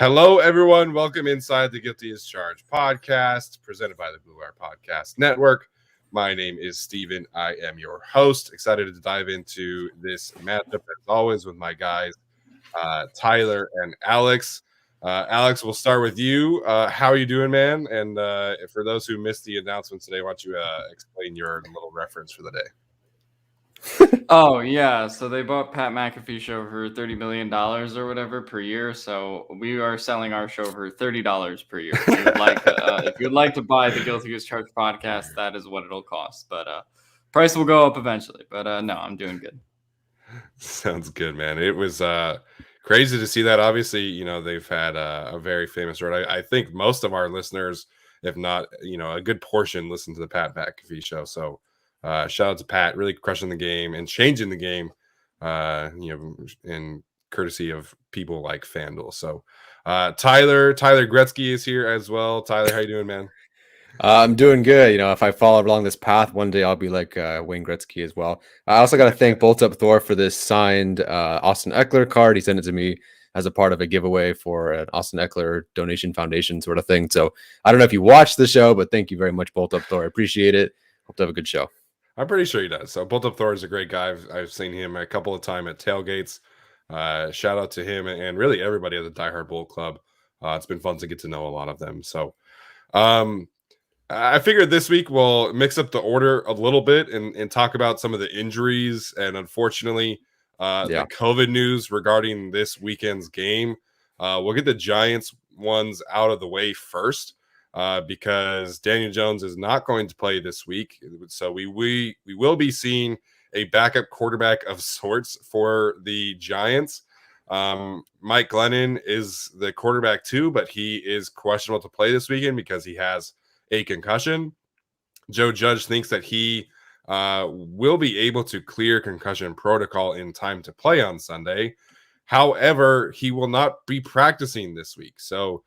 Hello, everyone. Welcome inside the Guilty as Charged podcast, presented by the Blue Wire Podcast Network. My name is Steven. I am your host. Excited to dive into this matchup, as always, with my guys, Tyler and Alex. Alex, we'll start with you. How are you doing, man? And for those who missed the announcement today, why don't you explain your little reference for the day? Oh, yeah. So they bought Pat McAfee show for $30 million or whatever per year. So we are selling our show for $30 per year. If you'd like to buy the Guilty as Charged podcast, that is what it'll cost. But price will go up eventually. But no, I'm doing good. Sounds good, man. It was crazy to see that. Obviously, they've had a very famous road. I think most of our listeners, if not, a good portion, listen to the Pat McAfee show. So shout out to Pat, really crushing the game and changing the game, in courtesy of people like FanDuel. So Tyler Gretzky is here as well. Tyler, how you doing, man? I'm doing good. If I follow along this path, one day I'll be like Wayne Gretzky as well. I also got to thank Bolt Up Thor for this signed Austin Eckler card. He sent it to me as a part of a giveaway for an Austin Eckler donation foundation sort of thing. So I don't know if you watched the show, but thank you very much, Bolt Up Thor. I appreciate it. Hope to have a good show. I'm pretty sure he does. So Bolt Up Thor is a great guy. I've seen him a couple of times at tailgates. Shout out to him and really everybody at the Die Hard Bull Club. It's been fun to get to know a lot of them. So I figured this week we'll mix up the order a little bit and talk about some of the injuries and unfortunately the COVID news regarding this weekend's game. We'll get the Giants ones out of the way first because Daniel Jones is not going to play this week. So we will be seeing a backup quarterback of sorts for the Giants. Mike Glennon is the quarterback too, but he is questionable to play this weekend because he has a concussion. Joe Judge thinks that he will be able to clear concussion protocol in time to play on Sunday. However, he will not be practicing this week. So,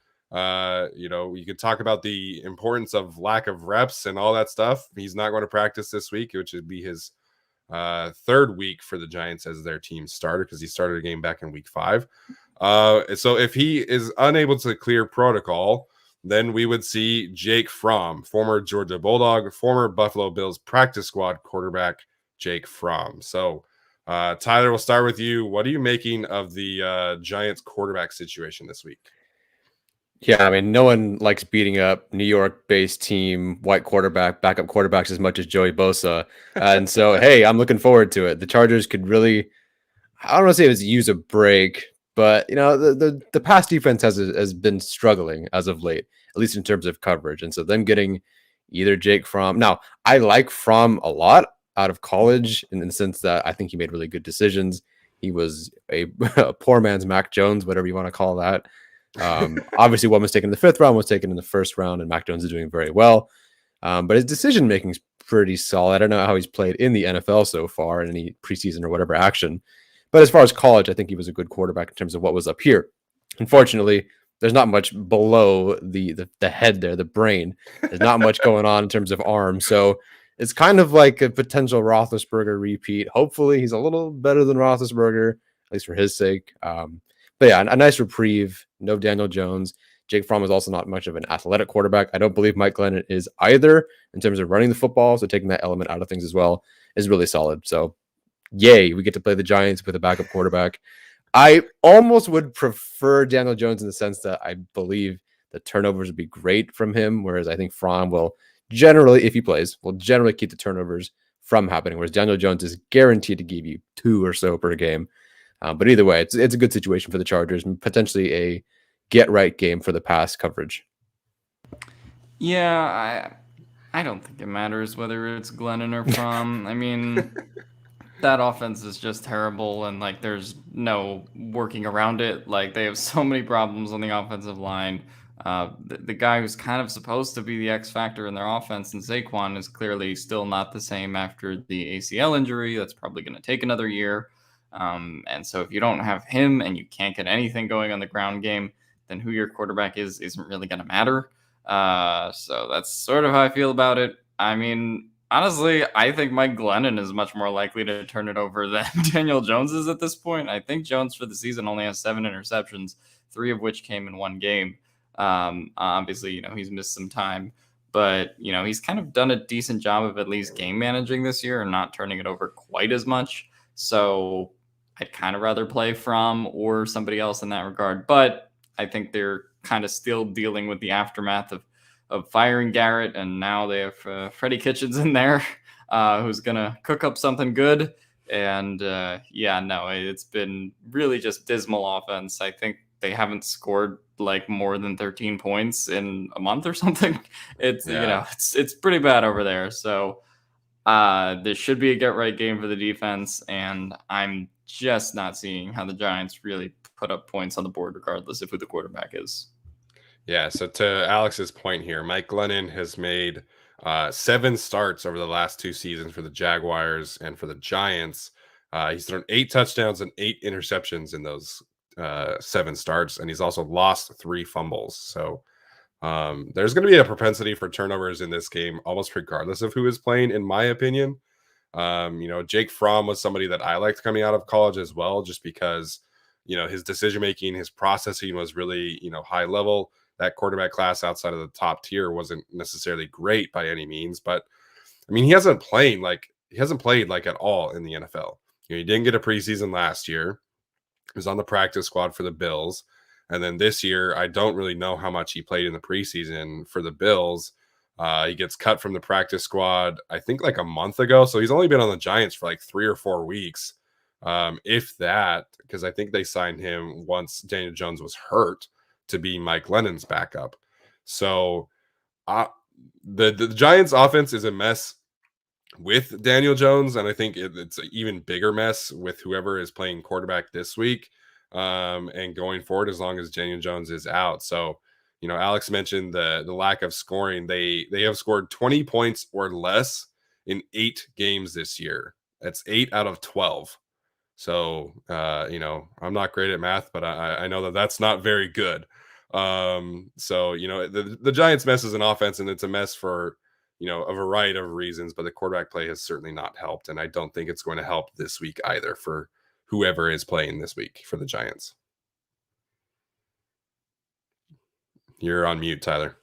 you could talk about the importance of lack of reps and all that stuff. He's not going to practice this week, which would be his third week for the Giants as their team starter because he started a game back in week 5. So if he is unable to clear protocol, then we would see Jake Fromm, former Georgia Bulldog, former Buffalo Bills practice squad quarterback, Jake Fromm. So, Tyler, we'll start with you. What are you making of the Giants quarterback situation this week? Yeah, I mean, no one likes beating up New York-based team, white quarterback, backup quarterbacks as much as Joey Bosa. And so, hey, I'm looking forward to it. The Chargers could really, I don't want to say it was use a break, but the pass defense has been struggling as of late, at least in terms of coverage. And so them getting either Jake Fromm. Now, I like Fromm a lot out of college in the sense that I think he made really good decisions. He was a poor man's Mac Jones, whatever you want to call that. Obviously, one was taken in the 5th round, was taken in the 1st round, and Mac Jones is doing very well. But his decision making is pretty solid. I don't know how he's played in the NFL so far in any preseason or whatever action. But as far as college, I think he was a good quarterback in terms of what was up here. Unfortunately, there's not much below the head there, the brain. There's not much going on in terms of arm. So it's kind of like a potential Roethlisberger repeat. Hopefully, he's a little better than Roethlisberger, at least for his sake. But yeah, a nice reprieve. No Daniel Jones. Jake Fromm is also not much of an athletic quarterback. I don't believe Mike Glennon is either in terms of running the football. So taking that element out of things as well is really solid. So yay, we get to play the Giants with a backup quarterback. I almost would prefer Daniel Jones in the sense that I believe the turnovers would be great from him, whereas I think Fromm will generally, if he plays, will generally keep the turnovers from happening, whereas Daniel Jones is guaranteed to give you 2 or so per game. But either way, it's a good situation for the Chargers and potentially a get-right game for the pass coverage. Yeah, I don't think it matters whether it's Glennon or Fromm. I mean, that offense is just terrible, and there's no working around it. They have so many problems on the offensive line. The guy who's kind of supposed to be the X factor in their offense, and Saquon, is clearly still not the same after the ACL injury. That's probably going to take another year. And so if you don't have him and you can't get anything going on the ground game, then who your quarterback isn't really going to matter. So that's sort of how I feel about it. I mean, honestly, I think Mike Glennon is much more likely to turn it over than Daniel Jones is at this point. I think Jones for the season only has 7 interceptions, 3 of which came in one game. Obviously, he's missed some time, but he's kind of done a decent job of at least game managing this year and not turning it over quite as much. So I'd kind of rather play Fromm or somebody else in that regard. But I think they're kind of still dealing with the aftermath of firing Garrett, and now they have Freddie Kitchens in there, who's gonna cook up something good. And it's been really just dismal offense. I think they haven't scored like more than 13 points in a month or something. It's it's pretty bad over there. So this should be a get right game for the defense, and I'm just not seeing how the Giants really put up points on the board, regardless of who the quarterback is. Yeah. So to Alex's point here, Mike Glennon has made 7 starts over the last 2 seasons for the Jaguars and for the Giants. He's thrown 8 touchdowns and 8 interceptions in those 7 starts, and he's also lost 3 fumbles. So there's going to be a propensity for turnovers in this game, almost regardless of who is playing, in my opinion. Jake Fromm was somebody that I liked coming out of college as well, just because, his decision making, his processing was really, high level. That quarterback class outside of the top tier wasn't necessarily great by any means, but I mean, he hasn't played like at all in the NFL. He didn't get a preseason last year. He was on the practice squad for the Bills. And then this year, I don't really know how much he played in the preseason for the Bills. He gets cut from the practice squad, I think like a month ago. So he's only been on the Giants for like 3 or 4 weeks, if that, because I think they signed him once Daniel Jones was hurt to be Mike Glennon's backup. So the Giants offense is a mess with Daniel Jones, and I think it's an even bigger mess with whoever is playing quarterback this week and going forward, as long as Daniel Jones is out. So, Alex mentioned the lack of scoring. They have scored 20 points or less in 8 games this year. That's 8 out of 12. So, I'm not great at math, but I know that that's not very good. The Giants mess is an offense, and it's a mess for, a variety of reasons, but the quarterback play has certainly not helped. And I don't think it's going to help this week either for whoever is playing this week for the Giants. You're on mute, Tyler.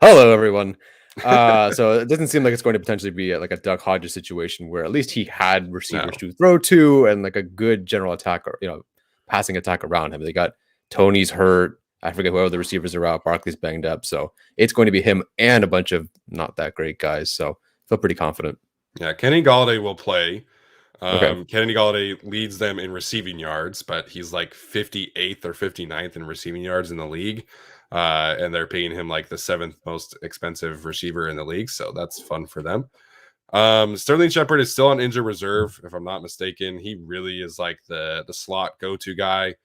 Hello, everyone. So it doesn't seem like it's going to potentially be like a Doug Hodges situation where at least he had receivers to throw to and like a good general attack or, passing attack around him. They got Tony's hurt. I forget who other receivers are out. Barkley's banged up. So it's going to be him and a bunch of not that great guys. So I feel pretty confident. Yeah, Kenny Golladay will play. Okay. Kenny Golladay leads them in receiving yards, but he's like 58th or 59th in receiving yards in the league. And they're paying him like the 7th most expensive receiver in the league. So that's fun for them. Sterling Shepard is still on injured reserve, if I'm not mistaken. He really is like the slot go-to guy.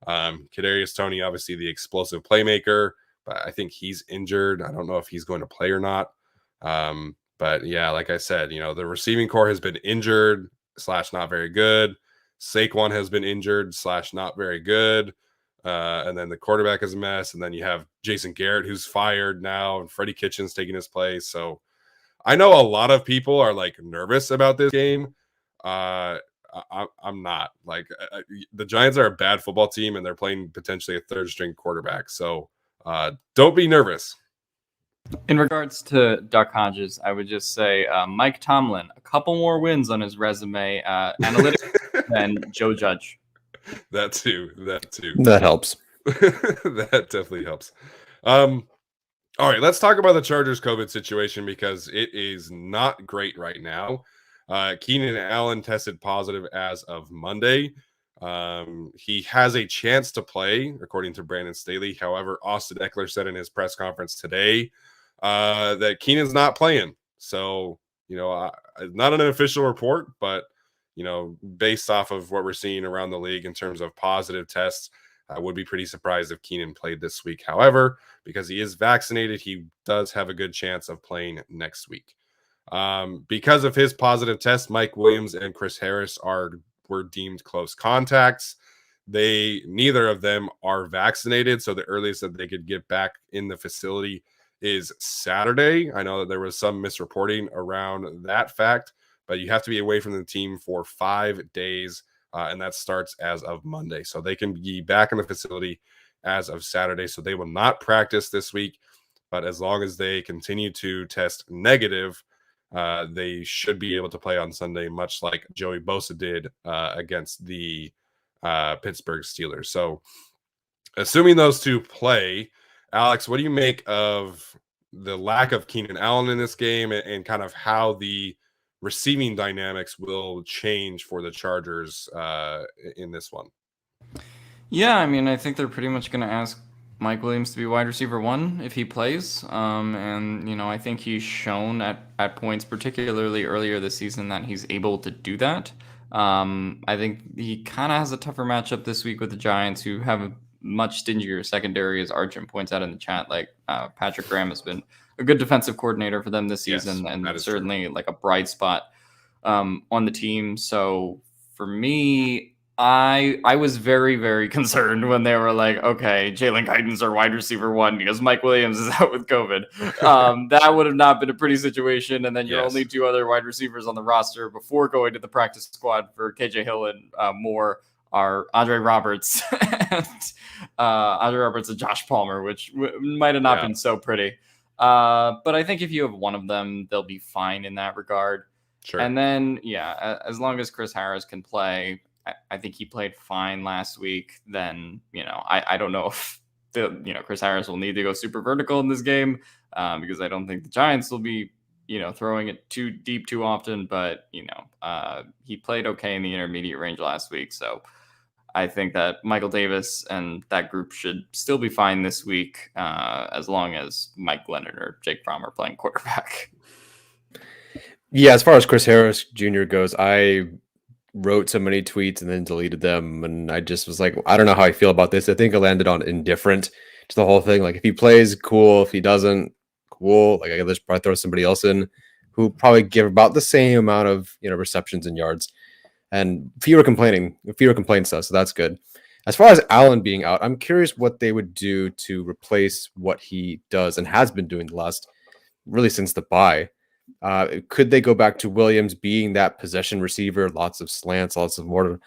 Kadarius Toney, obviously the explosive playmaker, but I think he's injured. I don't know if he's going to play or not. But yeah, like I said, the receiving core has been injured / not very good. Saquon has been injured / not very good. And then the quarterback is a mess. And then you have Jason Garrett, who's fired now, and Freddie Kitchens taking his place. So I know a lot of people are like nervous about this game. I'm not. Like, the Giants are a bad football team, and they're playing potentially a 3rd string quarterback. So don't be nervous. In regards to Duck Hodges, I would just say Mike Tomlin, a couple more wins on his resume, analytics than Joe Judge. That too. That helps. That definitely helps. All right, let's talk about the Chargers COVID situation, because it is not great right now. Keenan Allen tested positive as of Monday. He has a chance to play, according to Brandon Staley. However, Austin Eckler said in his press conference today that Keenan's not playing. So, not an official report, but, based off of what we're seeing around the league in terms of positive tests, I would be pretty surprised if Keenan played this week. However, because he is vaccinated, he does have a good chance of playing next week. Because of his positive test, Mike Williams and Chris Harris were deemed close contacts. Neither of them are vaccinated, so the earliest that they could get back in the facility is Saturday. I know that there was some misreporting around that fact, but you have to be away from the team for 5 days and that starts as of Monday. So they can be back in the facility as of Saturday. So they will not practice this week, but as long as they continue to test negative, they should be able to play on Sunday, much like Joey Bosa did against the Pittsburgh Steelers. So assuming those two play, Alex, what do you make of the lack of Keenan Allen in this game, and kind of how the receiving dynamics will change for the Chargers in this one? Yeah, I mean, I think they're pretty much going to ask Mike Williams to be wide receiver one if he plays. And, you know, I think he's shown at points, particularly earlier this season, that he's able to do that. I think he kind of has a tougher matchup this week with the Giants, who have a much stingier secondary, as Arjun points out in the chat. Like, Patrick Graham has been a good defensive coordinator for them this season, Yes, and certainly like a bright spot on the team. So for me, I was very, very concerned when they were like, okay, Jalen Guyton's our wide receiver one because Mike Williams is out with COVID. That would have not been a pretty situation. And then your only two other wide receivers on the roster before going to the practice squad for KJ Hill and Moore are Andre Roberts and Josh Palmer, which might have not been so pretty. But I think if you have one of them, they'll be fine in that regard. Sure. And then, as long as Chris Harris can play, I think he played fine last week. Then, I don't know if Chris Harris will need to go super vertical in this game because I don't think the Giants will be, throwing it too deep too often. But, he played okay in the intermediate range last week. So I think that Michael Davis and that group should still be fine this week as long as Mike Glennon or Jake Fromm are playing quarterback. Yeah, as far as Chris Harris Jr. goes, I wrote so many tweets and then deleted them, and I just was like, I don't know how I feel about this. I think I landed on indifferent to the whole thing. Like, if he plays, cool. If he doesn't, cool. Like, I could just probably throw somebody else in who probably give about the same amount of receptions and yards, and fewer complaints though, so that's good. As far as Allen being out, I'm curious what they would do to replace what he does and has been doing the last, really since the bye. Could they go back to Williams being that possession receiver, lots of slants, lots of more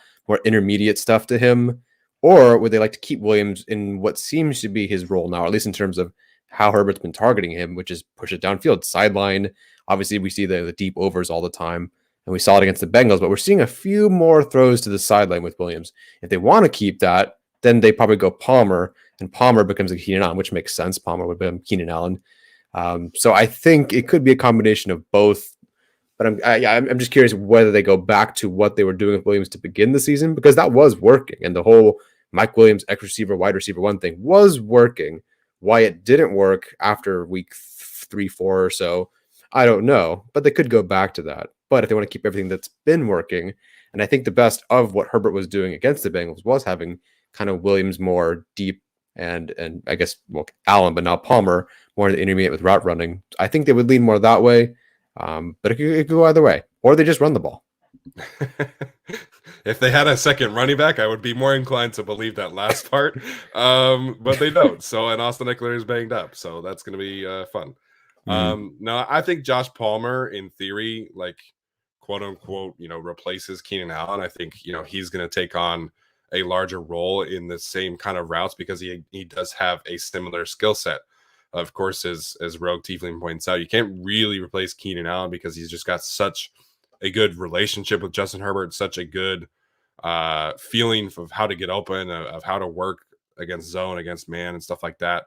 intermediate stuff to him? Or would they like to keep Williams in what seems to be his role now, at least in terms of how Herbert's been targeting him, which is push it downfield, sideline. Obviously, we see the deep overs all the time, and we saw it against the Bengals, but we're seeing a few more throws to the sideline with Williams. If they want to keep that, then they probably go Palmer, and Palmer becomes a Keenan Allen, which makes sense. Palmer would become Keenan Allen. So I think it could be a combination of both, but I'm just curious whether they go back to what they were doing with Williams to begin the season, because that was working, and the whole Mike Williams X receiver, wide receiver one thing was working. Why it didn't work after week 3, 4 or so, I don't know, but they could go back to that. But if they want to keep everything that's been working, and I think the best of what Herbert was doing against the Bengals was having kind of Williams more deep and I guess Allen, but now Palmer more in the intermediate with route running. I think they would lean more that way, but it could go either way, or they just run the ball. If they had a second running back, I would be more inclined to believe that last part, but they don't. So, and Austin Eckler is banged up, so that's going to be fun. No, I think Josh Palmer, in theory, like quote unquote, replaces Keenan Allen. I think he's going to take on a larger role in the same kind of routes because he does have a similar skill set. Of course, as Rogue Tiefling points out, you can't really replace Keenan Allen because he's just got such a good relationship with Justin Herbert, such a good feeling of how to get open, of how to work against zone, against man, and stuff like that.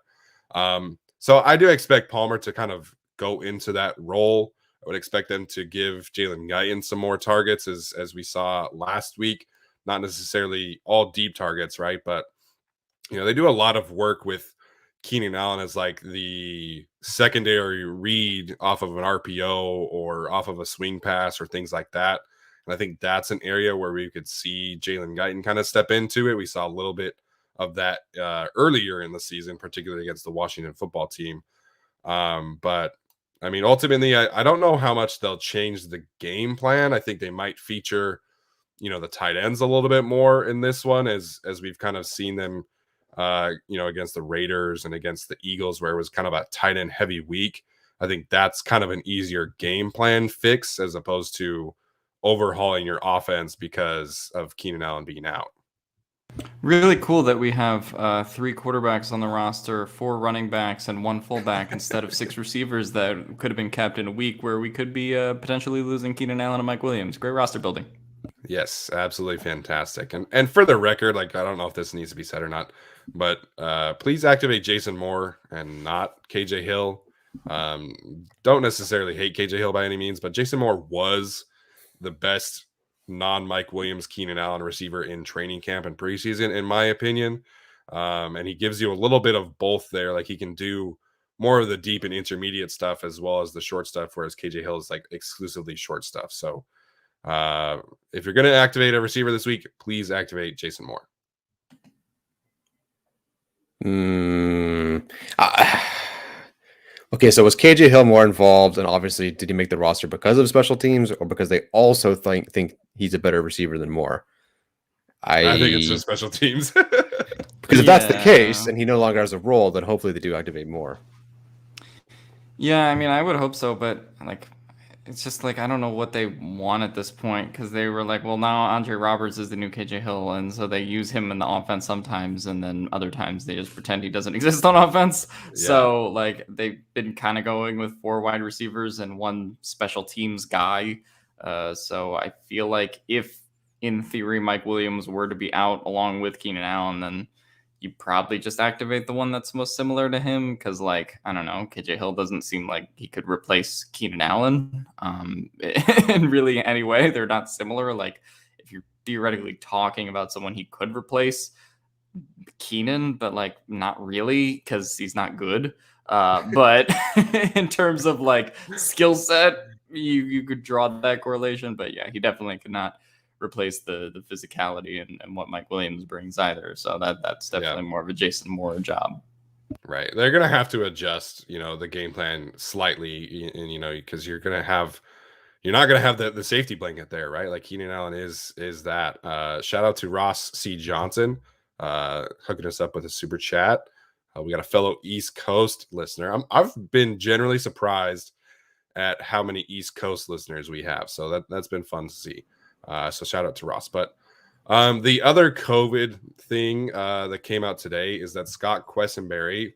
So I do expect Palmer to kind of go into that role. I would expect them to give Jalen Guyton some more targets as we saw last week. Not necessarily all deep targets, right? But, they do a lot of work with Keenan Allen as like the secondary read off of an RPO or off of a swing pass or things like that. And I think that's an area where we could see Jalen Guyton kind of step into it. We saw a little bit of that earlier in the season, particularly against the Washington football team. But I mean, ultimately, I don't know how much they'll change the game plan. I think they might feature the tight ends a little bit more in this one, as we've kind of seen them, against the Raiders and against the Eagles, where it was kind of a tight end heavy week. I think that's kind of an easier game plan fix as opposed to overhauling your offense because of Keenan Allen being out. Really cool that we have 3 quarterbacks on the roster, 4 running backs, and 1 fullback instead of 6 receivers that could have been kept in a week where we could be potentially losing Keenan Allen and Mike Williams. Great roster building. Yes, absolutely fantastic. And for the record, like I don't know if this needs to be said or not, but please activate Jason Moore and not KJ Hill. Don't necessarily hate KJ Hill by any means, but Jason Moore was the best non-Mike Williams Keenan Allen receiver in training camp and preseason, in my opinion. And he gives you a little bit of both there. Like he can do more of the deep and intermediate stuff as well as the short stuff, whereas KJ Hill is like exclusively short stuff. So if you're going to activate a receiver this week, please activate Jason Moore. Okay, so was KJ Hill more involved, and obviously did he make the roster because of special teams or because they also think he's a better receiver than Moore? I think it's just special teams. Because if that's the case and he no longer has a role, then hopefully they do activate Moore. Yeah, I mean, I would hope so, but like, it's just like I don't know what they want at this point because they were like, well, now Andre Roberts is the new KJ Hill, and so they use him in the offense sometimes, and then other times they just pretend he doesn't exist on offense. Yeah. So like they've been kind of going with 4 wide receivers and 1 special teams guy. So I feel like if in theory Mike Williams were to be out along with Keenan Allen, then you probably just activate the one that's most similar to him because, like, I don't know, KJ Hill doesn't seem like he could replace Keenan Allen in really any way. They're not similar. Like, if you're theoretically talking about someone he could replace Keenan, but, like, not really because he's not good. But in terms of, like, skill set, you could draw that correlation. But, yeah, he definitely could not replace the physicality and what Mike Williams brings either. So that's definitely more of a Jason Moore job. Right. They're going to have to adjust, the game plan slightly, and, because you're not going to have the safety blanket there, right? Like Keenan Allen is that. Shout out to Ross C. Johnson, hooking us up with a super chat. We got a fellow East Coast listener. I've been generally surprised at how many East Coast listeners we have. So that's been fun to see. So shout out to Ross. But the other COVID thing that came out today is that Scott Quessenberry,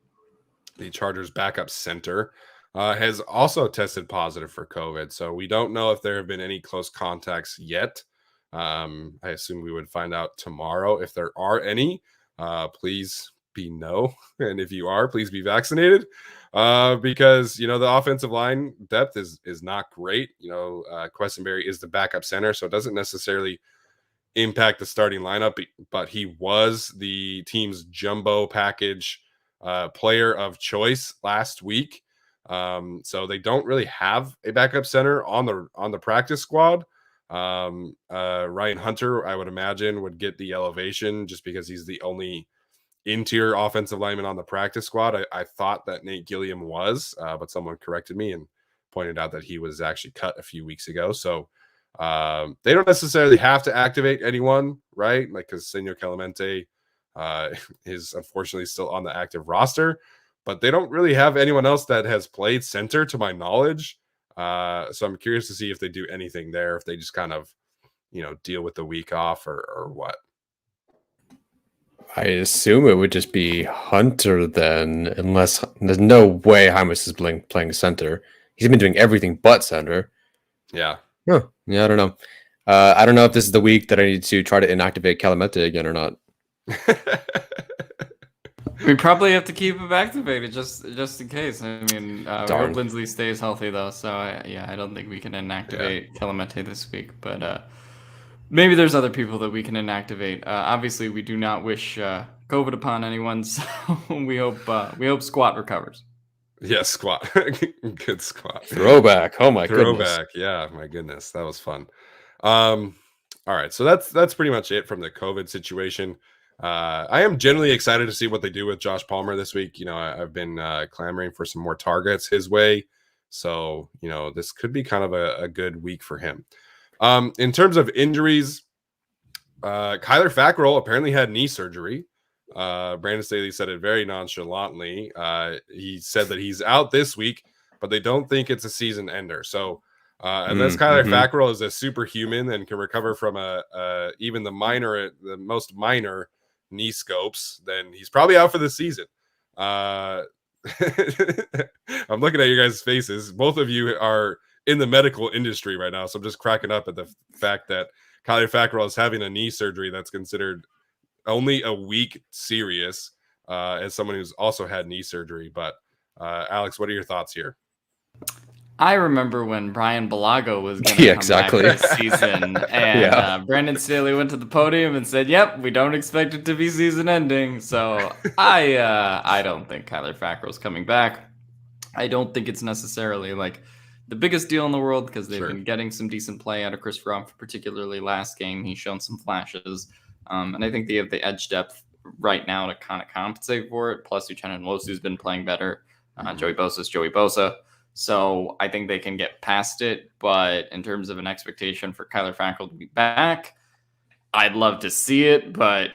the Chargers backup center, has also tested positive for COVID. So we don't know if there have been any close contacts yet. I assume we would find out tomorrow. If there are any, please be no. And if you are, please be vaccinated. Because the offensive line depth is not great. Quessenberry is the backup center, so it doesn't necessarily impact the starting lineup, but he was the team's jumbo package player of choice last week. So they don't really have a backup center on the practice squad. Ryan Hunter, I would imagine, would get the elevation just because he's the only interior offensive lineman on the practice squad. I thought that Nate Gilliam was, but someone corrected me and pointed out that he was actually cut a few weeks ago. So they don't necessarily have to activate anyone, right? Like, because Senor Clemente is unfortunately still on the active roster, but they don't really have anyone else that has played center to my knowledge. So I'm curious to see if they do anything there, if they just kind of, deal with the week off or what. I assume it would just be Hunter then, unless there's no way Hymus is playing center. He's been doing everything but center. Yeah. Huh. Yeah, I don't know. I don't know if this is the week that I need to try to inactivate Clemente again or not. We probably have to keep him activated just in case. I mean, we hope Lindsley stays healthy though. So I don't think we can inactivate Clemente this week, but maybe there's other people that we can inactivate. Obviously, we do not wish COVID upon anyone, so we hope Squat recovers. Yes, Squat. Good Squat. Throwback. Oh my goodness. Throwback. Yeah, my goodness, that was fun. All right, so that's pretty much it from the COVID situation. I am generally excited to see what they do with Josh Palmer this week. I've been clamoring for some more targets his way, so this could be kind of a good week for him. In terms of injuries, Kyler Fackrell apparently had knee surgery. Brandon Staley said it very nonchalantly. He said that he's out this week, but they don't think it's a season ender. So Unless Kyler Mm-hmm. Fackrell is a superhuman and can recover from even the most minor knee scopes, then he's probably out for the season. I'm looking at you guys' faces. Both of you are in the medical industry right now, so I'm just cracking up at the fact that Kyler Fackrell is having a knee surgery that's considered only a week serious, as someone who's also had knee surgery. But Alex, what are your thoughts here? I remember when Brian Balago was going to Yeah, come exactly. back this season, and Yeah. Brandon Staley went to the podium and said, "Yep, we don't expect it to be season-ending." So I don't think Kyler Fackrell's coming back. I don't think it's necessarily like the biggest deal in the world because they've been getting some decent play out of Chris Rumph, particularly last game. He's shown some flashes, and I think they have the edge depth right now to kind of compensate for it. Plus, Uchenna Nwosu's been playing better. Joey Bosa's Joey Bosa. So I think they can get past it. But in terms of an expectation for Kyler Fackrell to be back, I'd love to see it. But,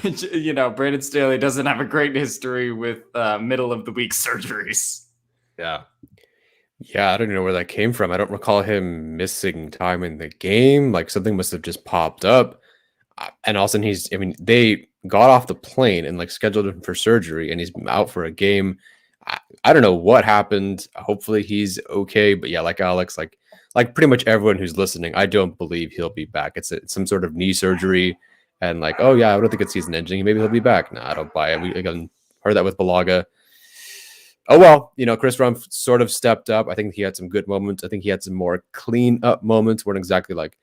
Brandon Staley doesn't have a great history with middle of the week surgeries. Yeah. Yeah, I don't even know where that came from. I don't recall him missing time in the game. Like something must have just popped up. And all of a sudden they got off the plane and like scheduled him for surgery and he's out for a game. I don't know what happened. Hopefully he's okay. But yeah, like Alex, like pretty much everyone who's listening, I don't believe he'll be back. It's some sort of knee surgery. And like, oh yeah, I don't think it's season ending. Maybe he'll be back. No, I don't buy it. We again heard that with Balaga. Oh well, Chris Rumph sort of stepped up. I think he had some good moments. I think he had some more clean up moments. Weren't exactly like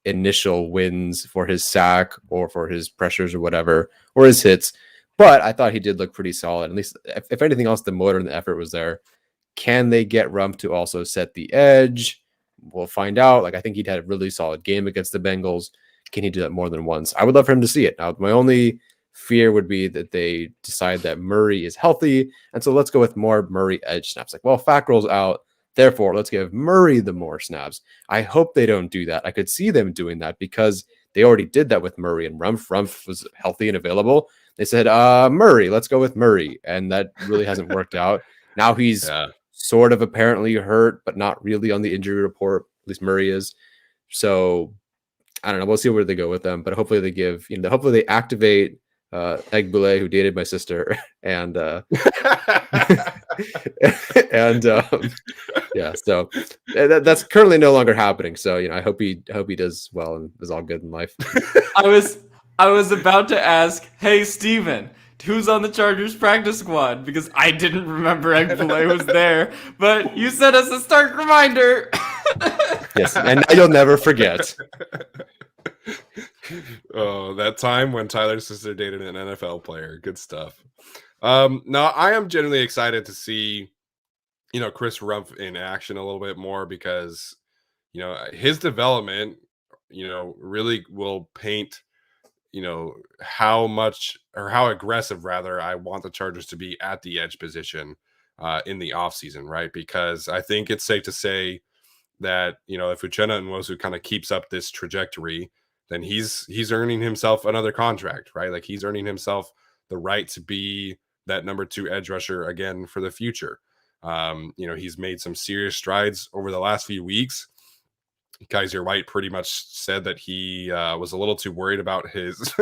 initial wins for his sack or for his pressures or whatever, or his hits. But I thought he did look pretty solid. At least, if anything else, the motor and the effort was there. Can they get Rumph to also set the edge? We'll find out. Like I think he'd had a really solid game against the Bengals. Can he do that more than once? I would love for him to see it. Now, my only fear would be that they decide that Murray is healthy, and so let's go with more Murray edge snaps. Like, well, Fackrell's out, therefore let's give Murray the more snaps. I hope they don't do that. I could see them doing that because they already did that with Murray and Rumph. Rumph was healthy and available. They said, Murray, let's go with Murray, and that really hasn't worked out. Now he's sort of apparently hurt, but not really on the injury report. At least Murray is. So I don't know. We'll see where they go with them, but hopefully they give, hopefully they activate Egbule, who dated my sister, and yeah, so that's currently no longer happening. So I hope he does well and is all good in life. I was about to ask, hey Steven, who's on the Chargers practice squad? Because I didn't remember Egbule was there, but you sent us a stark reminder. Yes, and now you'll never forget. Oh, that time when Tyler's sister dated an NFL player. Good stuff. Now I am genuinely excited to see, Chris Rumph in action a little bit more because, his development, really will paint, how much or how aggressive rather I want the Chargers to be at the edge position in the offseason, right? Because I think it's safe to say that, if Uchenna Nwosu kind of keeps up this trajectory, then he's earning himself another contract, right? Like he's earning himself the right to be that number 2 edge rusher again for the future. He's made some serious strides over the last few weeks. Kaiser White pretty much said that he was a little too worried about his.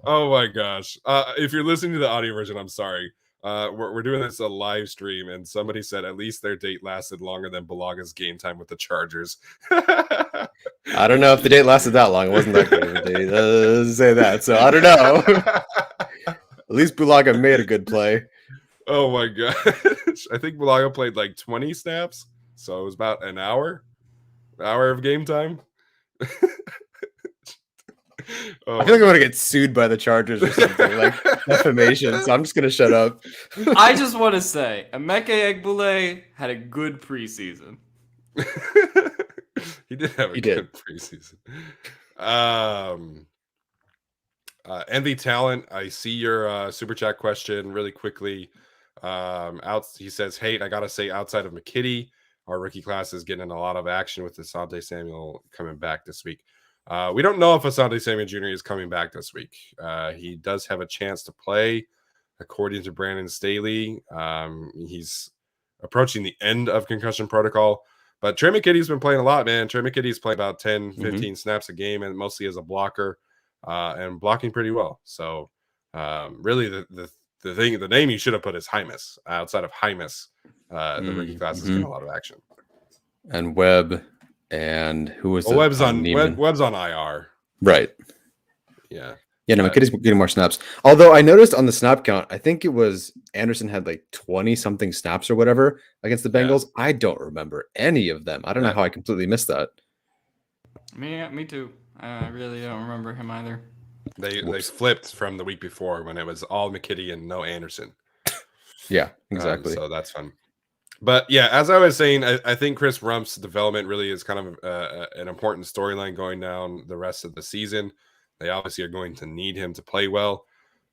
Oh my gosh. If you're listening to the audio version, I'm sorry. We're doing this a live stream, and somebody said at least their date lasted longer than Balaga's game time with the Chargers. I don't know if the date lasted that long. It wasn't that good of a date. Doesn't say that, so I don't know. At least Bulaga made a good play. Oh my gosh. I think Bulaga played like 20 snaps, so it was about an hour of game time. I feel like I'm going to get sued by the Chargers or something, like defamation, so I'm just going to shut up. I just want to say, Emeka Egbule had a good preseason. He did have a good preseason. Envy Talent, I see your super chat question really quickly. He says, hey, I got to say, outside of McKitty, our rookie class is getting a lot of action with Asante Samuel coming back this week. We don't know if Asante Samuel Jr. is coming back this week. He does have a chance to play, according to Brandon Staley. He's approaching the end of concussion protocol. But Trey McKitty's been playing a lot, man. Trey McKitty's playing about 10, 15 snaps a game, and mostly as a blocker and blocking pretty well. So really the name you should have put is Hymus. Outside of Hymus, the rookie class is getting a lot of action. And Webb, and who was Webb's on IR. Right. Yeah. Yeah, no, McKitty's getting more snaps. Although I noticed on the snap count, I think it was Anderson had like 20-something snaps or whatever against the Bengals. Yeah. I don't remember any of them. I don't know how I completely missed that. Me too. I really don't remember him either. They flipped from the week before when it was all McKitty and no Anderson. Yeah, exactly. So that's fun. But yeah, as I was saying, I think Chris Rump's development really is kind of an important storyline going down the rest of the season. They obviously are going to need him to play well.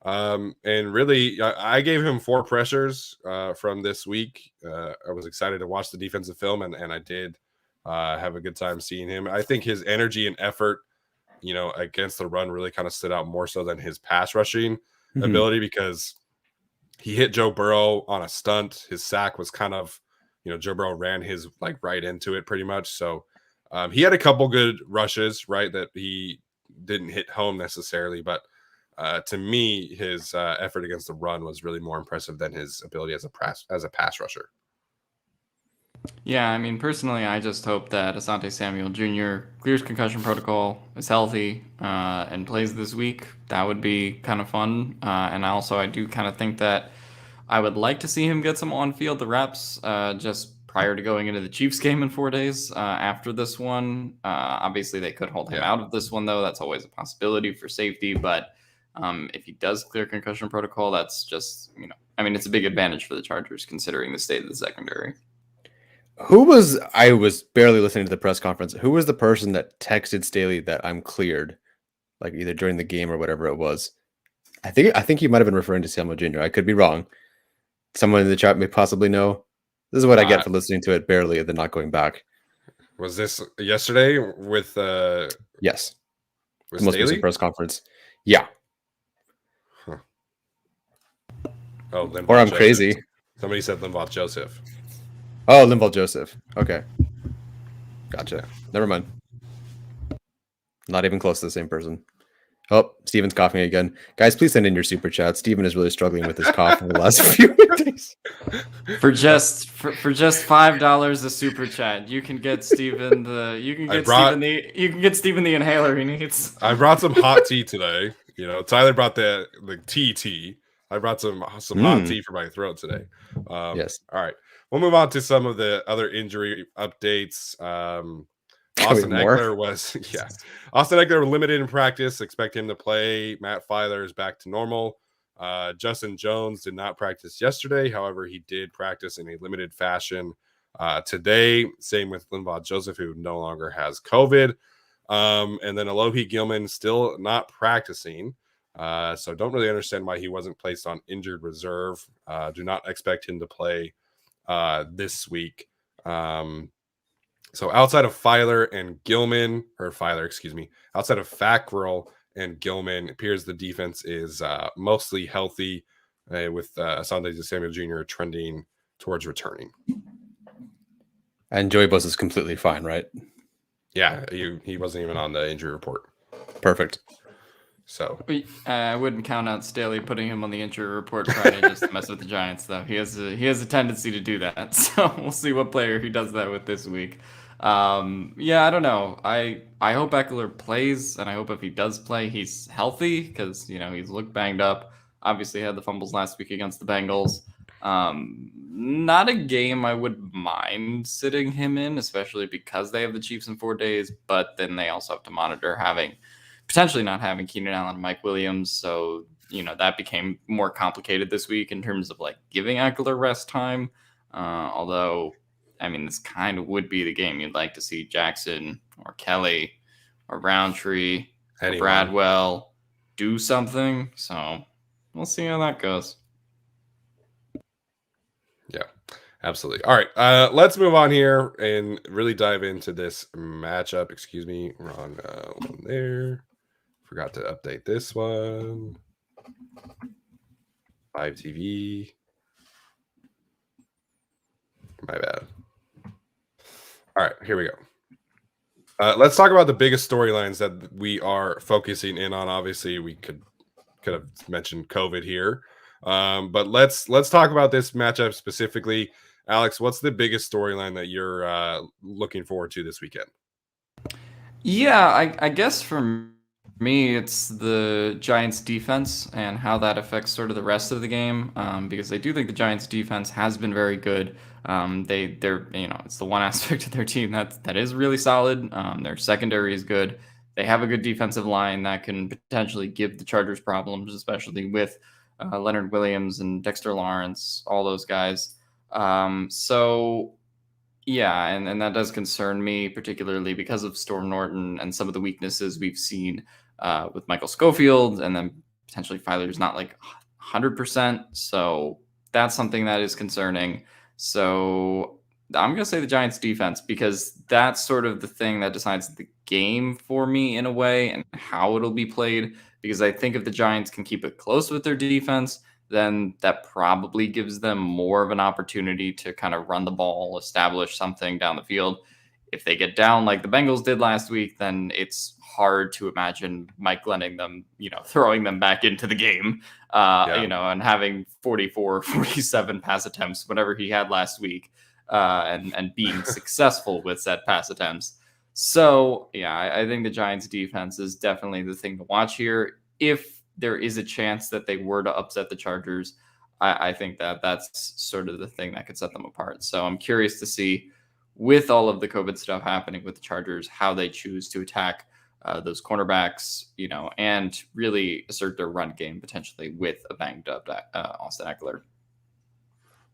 And really, I gave him 4 pressures from this week. I was excited to watch the defensive film, and I did have a good time seeing him. I think his energy and effort, against the run really kind of stood out more so than his pass rushing ability, because he hit Joe Burrow on a stunt. His sack was kind of, Joe Burrow ran his right into it pretty much. So he had a couple good rushes, right, that he didn't hit home necessarily, but to me, his effort against the run was really more impressive than his ability as a pass rusher. Yeah, I mean, personally, I just hope that Asante Samuel Jr. clears concussion protocol, is healthy, and plays this week. That would be kind of fun. And also, I do kind of think that I would like to see him get some on-field reps just prior to going into the Chiefs game in 4 days after this one. Obviously, they could hold him out of this one, though. That's always a possibility for safety. But if he does clear concussion protocol, that's just, it's a big advantage for the Chargers considering the state of the secondary. I was barely listening to the press conference. Who was the person that texted Staley that I'm cleared, like either during the game or whatever it was? I think he might have been referring to Samuel Jr. I could be wrong. Someone in the chat may possibly know. This is what I get for listening to it barely and then not going back. Was this yesterday with yes. With the most recent press conference. Yeah. Huh. Oh, or I'm crazy. Somebody said Linval Joseph. Oh, Linval Joseph. Okay. Gotcha. Never mind. Not even close to the same person. Oh, Steven's coughing again. Guys, please send in your super chat. Steven is really struggling with his cough in the last few days. For just $5 a super chat, you can get Steven the inhaler he needs. I brought some hot tea today. Tyler brought the tea. I brought some hot tea for my throat today. Yes. All right. We'll move on to some of the other injury updates. Austin Eckler Austin Eckler limited in practice. Expect him to play. Matt Filer is back to normal. Justin Jones did not practice yesterday. However, he did practice in a limited fashion today. Same with Linval Joseph, who no longer has COVID. And then Alohi Gilman still not practicing. So don't really understand why he wasn't placed on injured reserve. Do not expect him to play this week. So outside of Filer and Gilman, outside of Fackrell and Gilman, it appears the defense is mostly healthy with Asante Samuel Jr. trending towards returning. And Joey Bosa is completely fine, right? Yeah, he wasn't even on the injury report. Perfect. So I wouldn't count out Staley putting him on the injury report Friday just to mess with the Giants, though. He has a tendency to do that. So we'll see what player he does that with this week. I don't know. I hope Eckler plays, and I hope if he does play, he's healthy because he's looked banged up. Obviously had the fumbles last week against the Bengals. Not a game I would mind sitting him in, especially because they have the Chiefs in 4 days, but then they also have to monitor potentially not having Keenan Allen and Mike Williams. So, that became more complicated this week in terms of giving Eckler rest time. Although, this kind of would be the game you'd like to see Jackson or Kelly or Roundtree or Bradwell do something. So we'll see how that goes. Yeah, absolutely. All right, let's move on here and really dive into this matchup. Excuse me, wrong one there. Forgot to update this one. Live TV. My bad. All right, here we go. Let's talk about the biggest storylines that we are focusing in on. Obviously, we could have mentioned COVID here, but let's talk about this matchup specifically. Alex, what's the biggest storyline that you're looking forward to this weekend? Yeah, I guess for me, it's the Giants' defense and how that affects sort of the rest of the game. Because I do think the Giants' defense has been very good. They're it's the one aspect of their team that is really solid. Their secondary is good. They have a good defensive line that can potentially give the Chargers problems, especially with Leonard Williams and Dexter Lawrence, all those guys. So yeah, and that does concern me, particularly because of Storm Norton and some of the weaknesses we've seen with Michael Schofield, and then potentially Filer's not like 100%. So that's something that is concerning. So I'm going to say the Giants defense, because that's sort of the thing that decides the game for me in a way and how it'll be played. Because I think if the Giants can keep it close with their defense, then that probably gives them more of an opportunity to kind of run the ball, establish something down the field. If they get down like the Bengals did last week, then it's hard to imagine Mike Glennon them, throwing them back into the game, and having 44, 47 pass attempts, whatever he had last week, and being successful with said pass attempts. So, yeah, I think the Giants defense is definitely the thing to watch here. If there is a chance that they were to upset the Chargers, I think that's sort of the thing that could set them apart. So I'm curious to see, with all of the COVID stuff happening with the Chargers, how they choose to attack those cornerbacks, and really assert their run game potentially with a banged up Austin Eckler.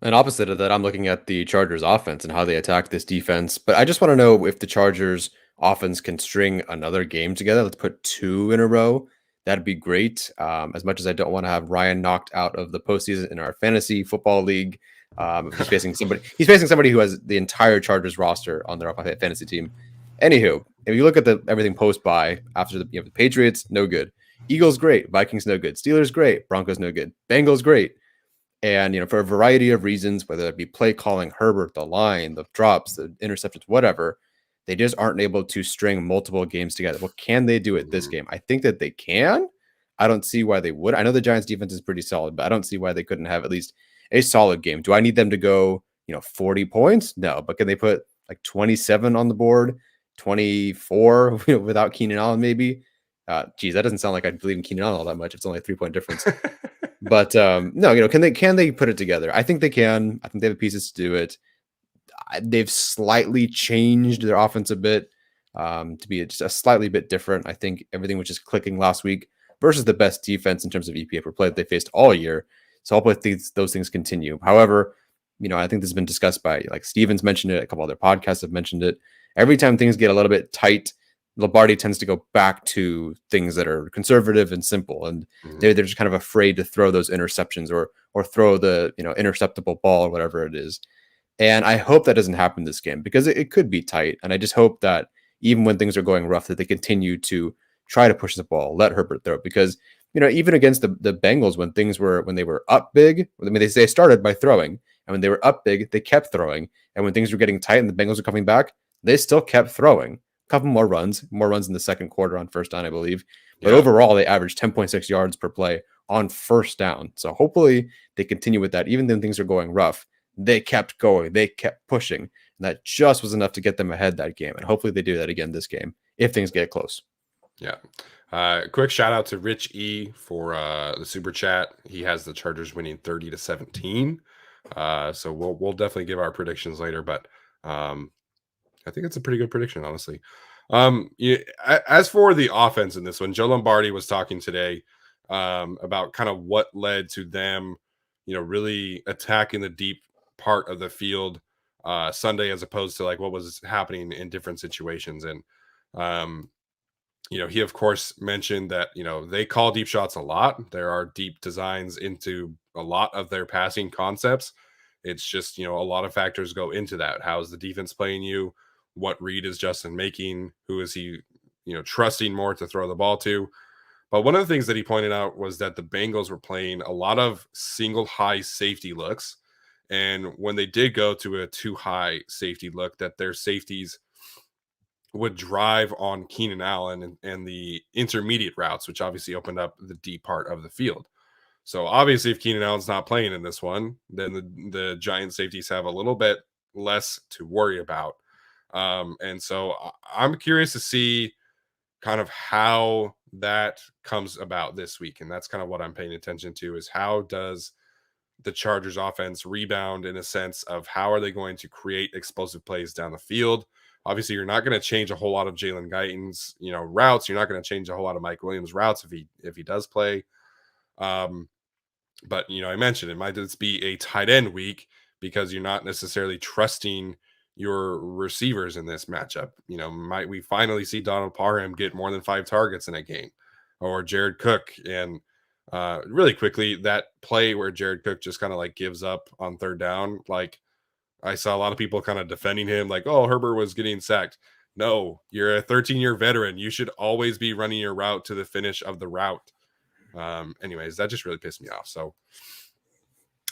And opposite of that, I'm looking at the Chargers offense and how they attack this defense. But I just want to know if the Chargers offense can string another game together. Let's put 2 in a row. That'd be great. As much as I don't want to have Ryan knocked out of the postseason in our fantasy football league, he's facing somebody who has the entire Chargers roster on their fantasy team. Anywho, if you look at everything post bye after the Patriots, no good. Eagles great. Vikings no good. Steelers great. Broncos no good. Bengals great. And for a variety of reasons, whether it be play calling, Herbert, the line, the drops, the interceptions, whatever, they just aren't able to string multiple games together. Well, can they do it this game? I think that they can. I don't see why they would. I know the Giants defense is pretty solid, but I don't see why they couldn't have at least a solid game. Do I need them to go, 40 points? No, but can they put like 27 on the board, 24 without Keenan Allen maybe? Geez, that doesn't sound like I believe in Keenan Allen all that much. It's only a 3-point difference. But no, can they put it together? I think they can. I think they have the pieces to do it. They've slightly changed their offense a bit to be just a slightly bit different. I think everything was just clicking last week versus the best defense in terms of EPA per play that they faced all year. So hopefully those things continue. However, I think this has been discussed by, like, Stevens mentioned it, a couple other podcasts have mentioned it. Every time things get a little bit tight, Lombardi tends to go back to things that are conservative and simple, and they're just kind of afraid to throw those interceptions or throw the interceptable ball or whatever it is. And I hope that doesn't happen this game, because it could be tight. And I just hope that even when things are going rough, that they continue to try to push the ball, let Herbert throw. Because even against the Bengals, when they were up big, they started by throwing, and when they were up big, they kept throwing. And when things were getting tight and the Bengals were coming back, they still kept throwing. Couple more runs in the second quarter on first down, I believe. But overall, they averaged 10.6 yards per play on first down. So hopefully they continue with that. Even when things are going rough, they kept going. They kept pushing. And that just was enough to get them ahead that game. And hopefully they do that again this game if things get close. Yeah. Quick shout out to Rich E for the super chat. He has the Chargers winning 30-17. So we'll definitely give our predictions later. But I think it's a pretty good prediction, honestly. As for the offense in this one, Joe Lombardi was talking today about kind of what led to them, really attacking the deep part of the field Sunday, as opposed to like what was happening in different situations. And he of course mentioned that they call deep shots a lot. There are deep designs into a lot of their passing concepts. It's just a lot of factors go into that. How is the defense playing you? What read is Justin making? Who is he, trusting more to throw the ball to? But one of the things that he pointed out was that the Bengals were playing a lot of single high safety looks. And when they did go to a too high safety look, that their safeties would drive on Keenan Allen and the intermediate routes, which obviously opened up the deep part of the field. So obviously, if Keenan Allen's not playing in this one, then the Giant safeties have a little bit less to worry about. And so I'm curious to see kind of how that comes about this week. And that's kind of what I'm paying attention to, is how does the Chargers offense rebound, in a sense of how are they going to create explosive plays down the field. Obviously, you're not going to change a whole lot of Jalen Guyton's, routes. You're not going to change a whole lot of Mike Williams' routes if he does play. But I mentioned it might just be a tight end week because you're not necessarily trusting your receivers in this matchup. Might we finally see Donald Parham get more than 5 targets in a game, or Jared Cook? And really quickly, that play where Jared Cook just kind of like gives up on third down, like I saw a lot of people kind of defending him, like, oh, Herbert was getting sacked. No, you're a 13-year veteran. You should always be running your route to the finish of the route. Anyways, that just really pissed me off. So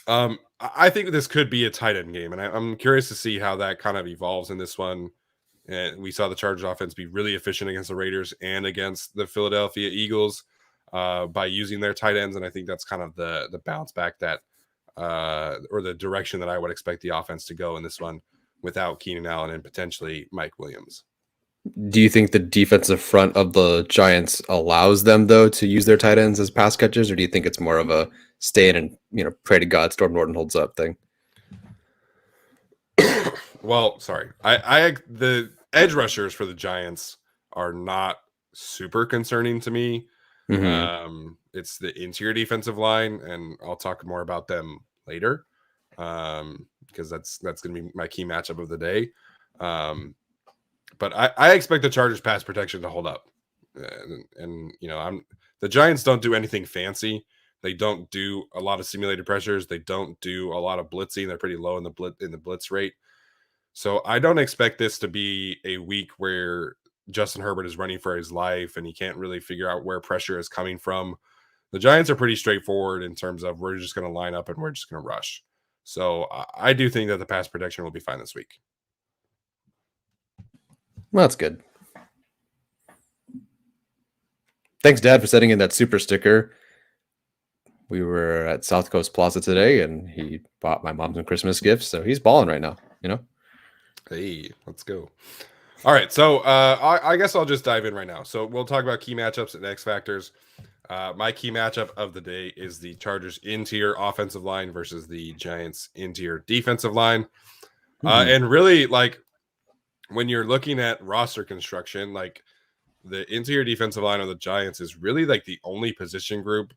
I think this could be a tight end game, and I'm curious to see how that kind of evolves in this one. And we saw the Chargers offense be really efficient against the Raiders and against the Philadelphia Eagles by using their tight ends, and I think that's kind of the bounce back that or the direction that I would expect the offense to go in this one without Keenan Allen and potentially Mike Williams. Do you think the defensive front of the Giants allows them, though, to use their tight ends as pass catchers, or do you think it's more of a stay in and pray to God Storm Norton holds up thing? Well, sorry, I the edge rushers for the Giants are not super concerning to me. Mm-hmm. It's the interior defensive line, and I'll talk more about them later because that's going to be my key matchup of the day. But I expect the Chargers pass protection to hold up, and the Giants don't do anything fancy. They don't do a lot of simulated pressures. They don't do a lot of blitzing. They're pretty low in the blitz rate. So I don't expect this to be a week where Justin Herbert is running for his life and he can't really figure out where pressure is coming from. The Giants are pretty straightforward in terms of we're just going to line up and we're just going to rush. So I do think that the pass protection will be fine this week. Well, that's good. Thanks, Dad, for sending in that super sticker. We were at South Coast Plaza today, and he bought my mom some Christmas gifts, so he's balling right now, Hey, let's go. All right, so I guess I'll just dive in right now. So we'll talk about key matchups and X factors. My key matchup of the day is the Chargers interior offensive line versus the Giants interior defensive line. And really, like, when you're looking at roster construction, like, the interior defensive line of the Giants is really like the only position group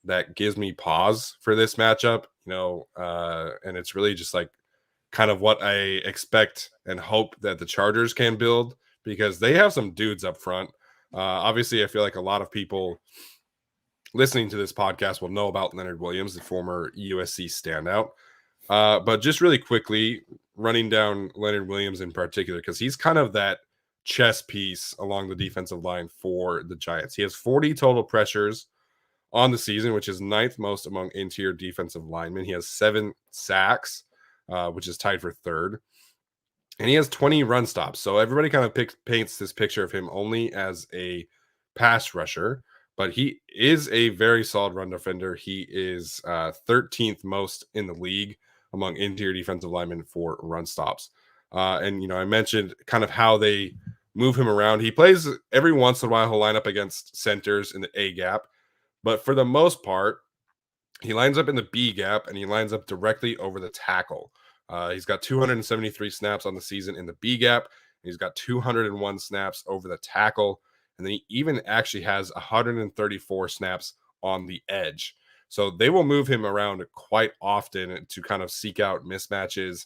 that gives me pause for this matchup, and it's really just like kind of what I expect and hope that the Chargers can build, because they have some dudes up front. Obviously, I feel like a lot of people listening to this podcast will know about Leonard Williams, the former USC standout. But just really quickly, running down Leonard Williams in particular, because he's kind of that chess piece along the defensive line for the Giants. He has 40 total pressures on the season, which is 9th most among interior defensive linemen. He has 7 sacks, which is tied for 3rd. And he has 20 run stops. So everybody kind of paints this picture of him only as a pass rusher, but he is a very solid run defender. He is 13th most in the league among interior defensive linemen for run stops. And I mentioned kind of how they move him around. He plays every once in a while. He'll line up against centers in the A gap, but for the most part, he lines up in the B gap and he lines up directly over the tackle. He's got 273 snaps on the season in the B gap. He's got 201 snaps over the tackle. And then he even actually has 134 snaps on the edge. So they will move him around quite often to kind of seek out mismatches.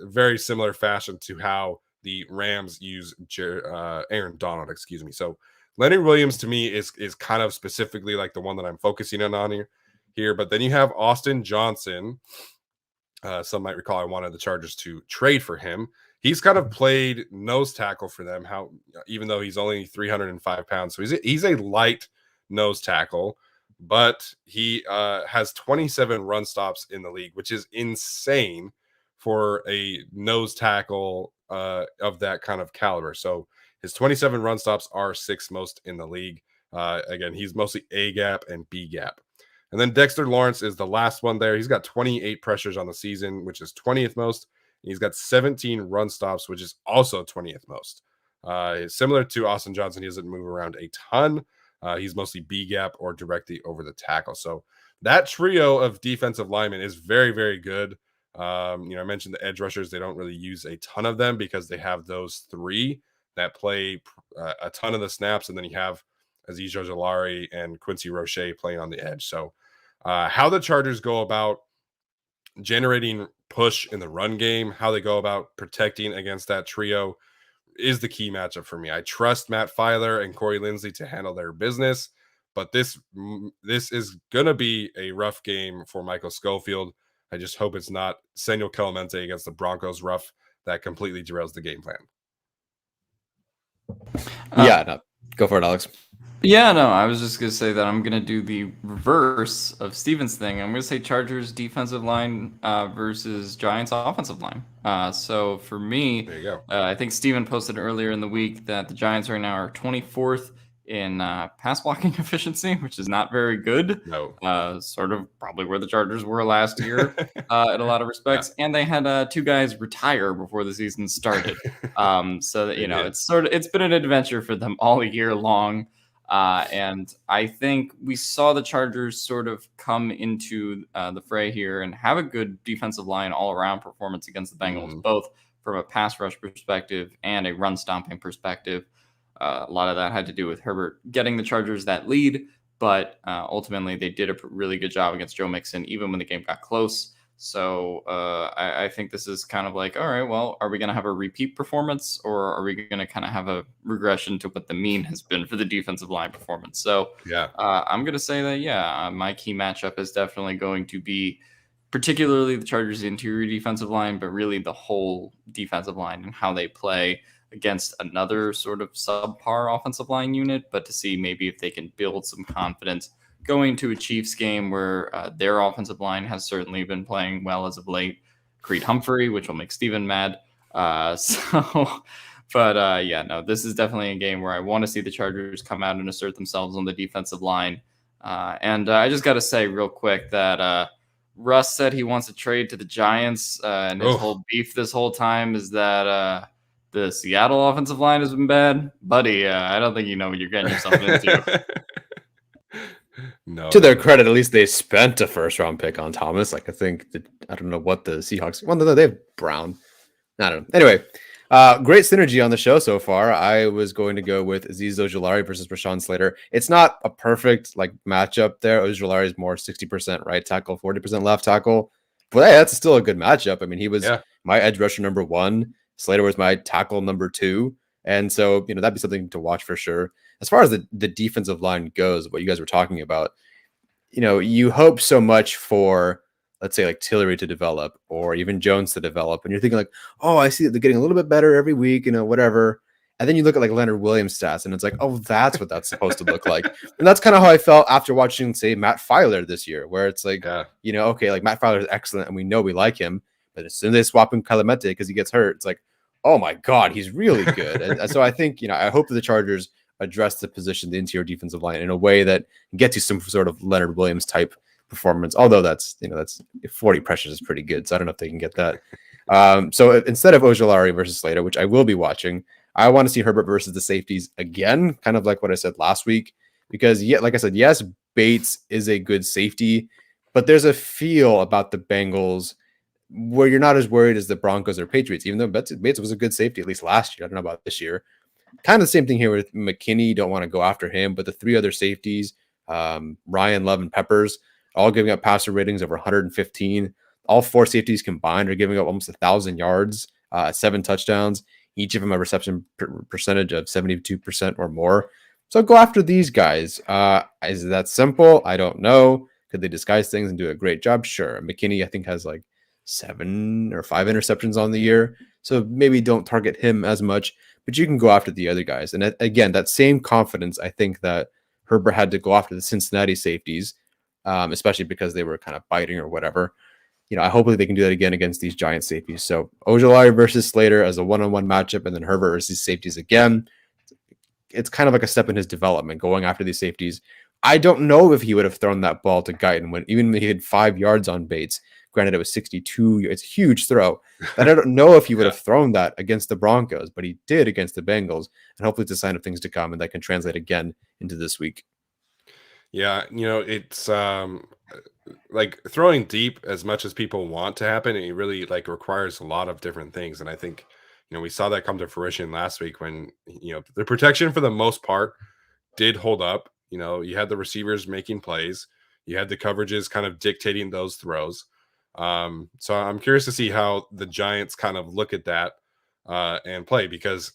Very similar fashion to how the Rams use Aaron Donald, So Leonard Williams to me is kind of specifically like the one that I'm focusing on here. But then you have Austin Johnson. Some might recall I wanted the Chargers to trade for him. He's kind of played nose tackle for them, even though he's only 305 pounds. So he's a light nose tackle, but he has 27 run stops in the league, which is insane for a nose tackle of that kind of caliber. So his 27 run stops are 6th most in the league. Again, he's mostly A gap and B gap. And then Dexter Lawrence is the last one there. He's got 28 pressures on the season, which is 20th most. He's got 17 run stops, which is also 20th most. Similar to Austin Johnson, he doesn't move around a ton. He's mostly B gap or directly over the tackle. So that trio of defensive linemen is very, very good. I mentioned the edge rushers. They don't really use a ton of them because they have those 3 that play a ton of the snaps. And then you have Azeez Ojulari and Quincy Roche playing on the edge. So how the Chargers go about generating push in the run game, how they go about protecting against that trio is the key matchup for me. I trust Matt Filer and Corey Linsley to handle their business, but this is going to be a rough game for Michael Schofield. I just hope it's not Senor Clemente against the Broncos rough that completely derails the game plan. No, go for it, Alex. Yeah, no, I was just going to say that I'm going to do the reverse of Steven's thing. I'm going to say Chargers defensive line versus Giants offensive line. So for me, there you go. I think Steven posted earlier in the week that the Giants right now are 24th in pass blocking efficiency, which is not very good. No. Sort of probably where the Chargers were last year in a lot of respects. Yeah. And they had 2 guys retire before the season started. So that, it's been an adventure for them all year long. And I think we saw the Chargers sort of come into the fray here and have a good defensive line all around performance against the Bengals, both from a pass rush perspective and a run stomping perspective. A lot of that had to do with Herbert getting the Chargers that lead, but ultimately they did a really good job against Joe Mixon, even when the game got close. So I think this is kind of like, all right, well, are we going to have a repeat performance, or are we going to kind of have a regression to what the mean has been for the defensive line performance? So I'm going to say that, my key matchup is definitely going to be particularly the Chargers' interior defensive line, but really the whole defensive line and how they play against another sort of subpar offensive line unit, but to see maybe if they can build some confidence going to a Chiefs game where their offensive line has certainly been playing well as of late. Creed Humphrey, which will make Steven mad. This is definitely a game where I want to see the Chargers come out and assert themselves on the defensive line. And I just got to say real quick that Russ said he wants to trade to the Giants, and his whole beef this whole time is that the Seattle offensive line has been bad. Buddy, I don't think you know what you're getting yourself into. No. To their credit, at least they spent a 1st-round pick on Thomas. Like, I don't know what the Seahawks. Well, no, they have Brown. I don't know. Anyway, great synergy on the show so far. I was going to go with Azeez Ojulari versus Rashawn Slater. It's not a perfect matchup there. Ojulari is more 60% right tackle, 40% left tackle. But hey, that's still a good matchup. I mean, he was my edge rusher number 1. Slater was my tackle number 2. And so, that'd be something to watch for sure. As far as the defensive line goes, what you guys were talking about, you hope so much for, let's say, Tillery to develop or even Jones to develop. And you're thinking oh, I see that they're getting a little bit better every week, whatever. And then you look at Leonard Williams stats and it's oh, that's what that's supposed to look like. And that's kind of how I felt after watching, say, Matt Filer this year, where it's okay, Matt Filer is excellent and we know we like him. But as soon as they swap him Clemente because he gets hurt, it's oh my God, he's really good. And so I think, I hope that the Chargers address the position, the interior defensive line, in a way that gets you some sort of Leonard Williams type performance. Although that's 40 pressures is pretty good. So I don't know if they can get that. So instead of Ojulari versus Slater, which I will be watching, I want to see Herbert versus the safeties again, kind of like what I said last week, because like I said, yes, Bates is a good safety, but there's a feel about the Bengals where you're not as worried as the Broncos or Patriots, even though Bates was a good safety, at least last year. I don't know about this year. Kind of the same thing here with McKinney. You don't want to go after him, but the 3 other safeties, Ryan, Love, and Peppers, all giving up passer ratings over 115. All 4 safeties combined are giving up almost 1,000 yards, 7 touchdowns. Each of them a reception percentage of 72% or more. So go after these guys. Is that simple? I don't know. Could they disguise things and do a great job? Sure. McKinney, I think, has 7 or 5 interceptions on the year. So maybe don't target him as much, but you can go after the other guys. And again, that same confidence, I think that Herbert had to go after the Cincinnati safeties, especially because they were kind of biting or whatever. Hopefully they can do that again against these Giant safeties. So Ojulari versus Slater as a one-on-one matchup, and then Herbert versus safeties again. It's kind of like a step in his development, going after these safeties. I don't know if he would have thrown that ball to Guyton even when he had 5 yards on Bates. Granted, it was 62. It's a huge throw. But I don't know if he would have thrown that against the Broncos, but he did against the Bengals. And hopefully it's a sign of things to come, and that can translate again into this week. Yeah, it's like throwing deep as much as people want to happen, it really like requires a lot of different things. And I think, we saw that come to fruition last week when, the protection for the most part did hold up. You had the receivers making plays, you had the coverages kind of dictating those throws. So I'm curious to see how the Giants kind of look at that and play, because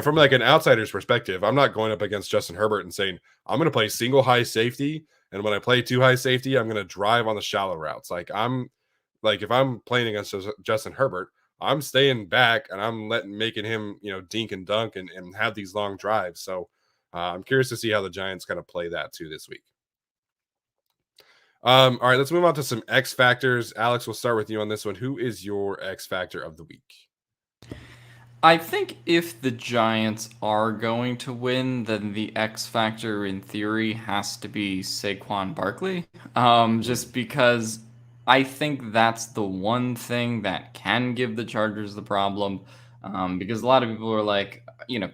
from like an outsider's perspective, I'm not going up against Justin Herbert and saying I'm going to play single high safety, and when I play 2 high safety, I'm going to drive on the shallow routes. Like if I'm playing against Justin Herbert, I'm staying back and I'm making him dink and dunk and have these long drives. So I'm curious to see how the Giants kind of play that too this week. All right, let's move on to some X factors. Alex, we'll start with you on this one. Who is your X factor of the week? I think if the Giants are going to win, then the X factor in theory has to be Saquon Barkley. Just because I think that's the one thing that can give the Chargers the problem. Because a lot of people are like,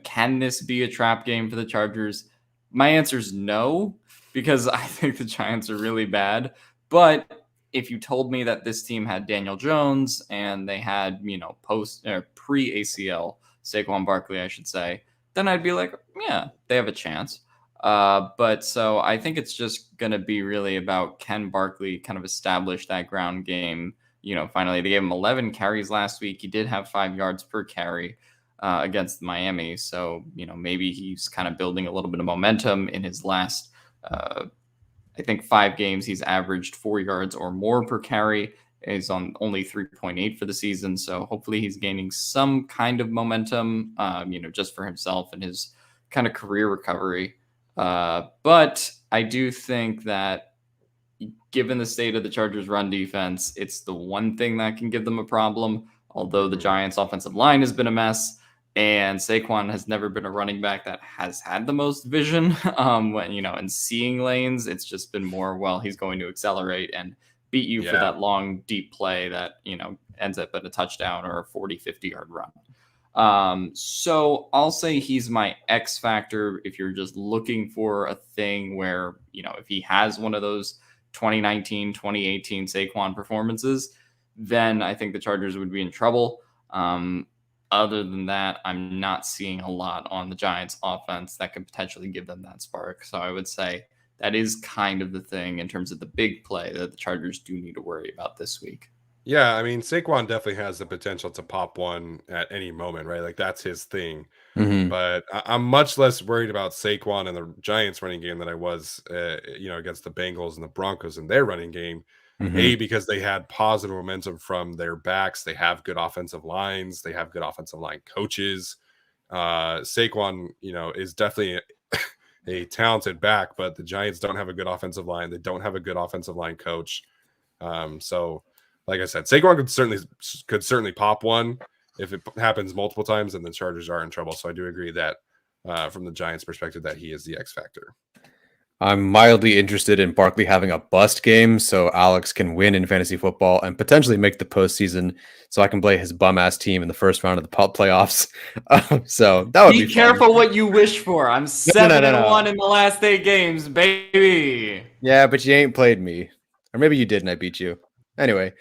can this be a trap game for the Chargers? My answer is no, because I think the Giants are really bad. But if you told me that this team had Daniel Jones and they had, post or pre-ACL Saquon Barkley, I should say, then I'd be like, yeah, they have a chance. But so I think it's just going to be really about, can Barkley kind of establish that ground game? Finally, they gave him 11 carries last week. He did have 5 yards per carry against Miami. So, maybe he's kind of building a little bit of momentum in his last I think 5 games he's averaged 4 yards or more per carry. He's on only 3.8 for the season. So hopefully he's gaining some kind of momentum, just for himself and his kind of career recovery. But I do think that given the state of the Chargers run defense, it's the one thing that can give them a problem. Although the Giants offensive line has been a mess, and Saquon has never been a running back that has had the most vision and seeing lanes. It's just been more, well, he's going to accelerate and beat you for that long, deep play that, ends up at a touchdown or a 40, 50-yard run. So I'll say he's my X factor if you're just looking for a thing where, if he has one of those 2019, 2018 Saquon performances, then I think the Chargers would be in trouble. Other than that, I'm not seeing a lot on the Giants offense that could potentially give them that spark. So I would say that is kind of the thing in terms of the big play that the Chargers do need to worry about this week. Yeah, I mean, Saquon definitely has the potential to pop one at any moment, right? Like that's his thing. Mm-hmm. But I'm much less worried about Saquon and the Giants running game than I was, against the Bengals and the Broncos and their running game. Mm-hmm. Because they had positive momentum from their backs. They have good offensive lines. They have good offensive line coaches. Saquon, is definitely a talented back, but the Giants don't have a good offensive line. They don't have a good offensive line coach. So, like I said, Saquon could certainly pop one if it happens multiple times, and the Chargers are in trouble. So I do agree that from the Giants' perspective, that he is the X factor. I'm mildly interested in Barkley having a bust game so Alex can win in fantasy football and potentially make the postseason so I can play his bum-ass team in the first round of the playoffs. So that would be careful fun. what you wish for. I'm 7-1 in the last 8 games, baby. Yeah, but you ain't played me. Or maybe you did and I beat you. Anyway.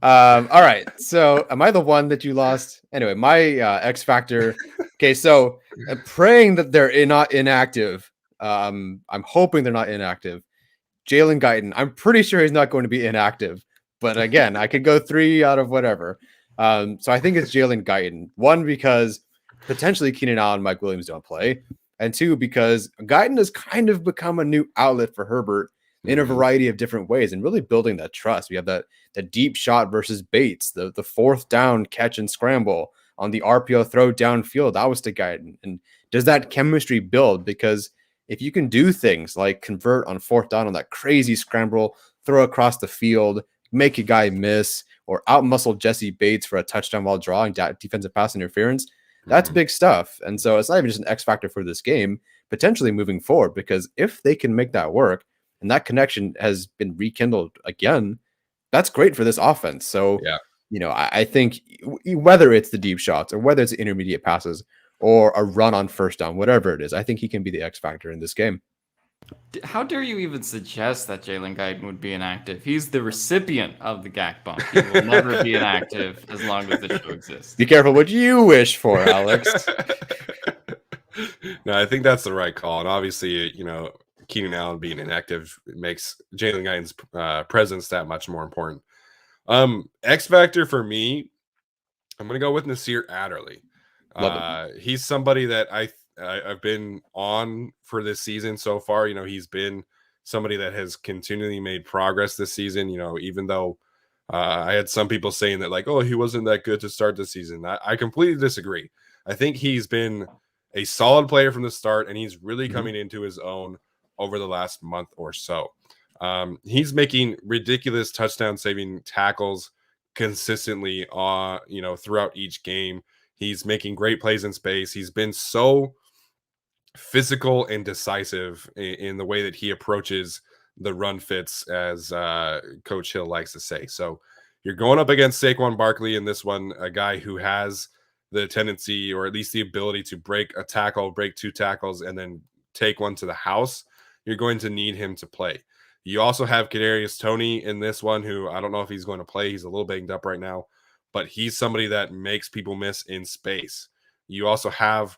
All right. So am I the one that you lost? Anyway, my X factor. Okay, so praying that they're not inactive. I'm hoping they're not inactive. Jalen Guyton, I'm pretty sure he's not going to be inactive. But again, I could go 3 out of whatever. So I think it's Jalen Guyton. 1, because potentially Keenan Allen and Mike Williams don't play. And 2, because Guyton has kind of become a new outlet for Herbert in a variety of different ways and really building that trust. We have the deep shot versus Bates, the 4th down catch and scramble on the RPO throw downfield. That was to Guyton. And does that chemistry build? Because if you can do things like convert on 4th down on that crazy scramble, throw across the field, make a guy miss, or outmuscle Jesse Bates for a touchdown while drawing defensive pass interference, that's big stuff. And so it's not even just an X factor for this game, potentially moving forward, because if they can make that work and that connection has been rekindled again, that's great for this offense. So, Yeah. I think whether it's the deep shots or whether it's intermediate passes or a run on 1st down, whatever it is, I think he can be the X factor in this game. How dare you even suggest that Jalen Guyton would be inactive? He's the recipient of the GAC bump. He will never be inactive as long as the show exists. Be careful what you wish for, Alex. No, I think that's the right call. And obviously, Keenan Allen being inactive makes Jalen Guyton's presence that much more important. X factor for me, I'm going to go with Nasir Adderley. He's somebody that I've been on for this season so far. He's been somebody that has continually made progress this season. Even though I had some people saying that like, oh, he wasn't that good to start the season. I completely disagree. I think he's been a solid player from the start, and he's really coming into his own over the last month or so. He's making ridiculous touchdown-saving tackles consistently, throughout each game. He's making great plays in space. He's been so physical and decisive in the way that he approaches the run fits, as Coach Hill likes to say. So you're going up against Saquon Barkley in this one, a guy who has the tendency, or at least the ability, to break a tackle, break 2 tackles, and then take one to the house. You're going to need him to play. You also have Kadarius Toney in this one, who I don't know if he's going to play. He's a little banged up right now, but he's somebody that makes people miss in space. You also have,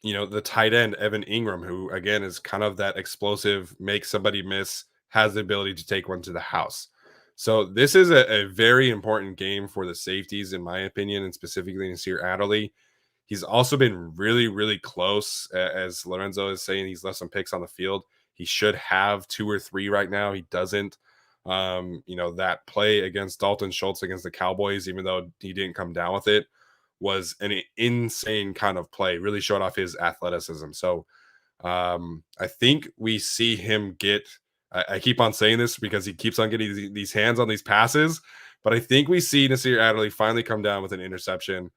the tight end, Evan Ingram, who, again, is kind of that explosive, make somebody miss, has the ability to take one to the house. So this is a very important game for the safeties, in my opinion, and specifically Nasir Adderley. He's also been really, really close. As Lorenzo is saying, he's left some picks on the field. He should have 2 or 3 right now. He doesn't. That play against Dalton Schultz against the Cowboys, even though he didn't come down with it, was an insane kind of play. Really showed off his athleticism. So I think we see him get – I keep on saying this because he keeps on getting these hands on these passes, but I think we see Nasir Adderley finally come down with an interception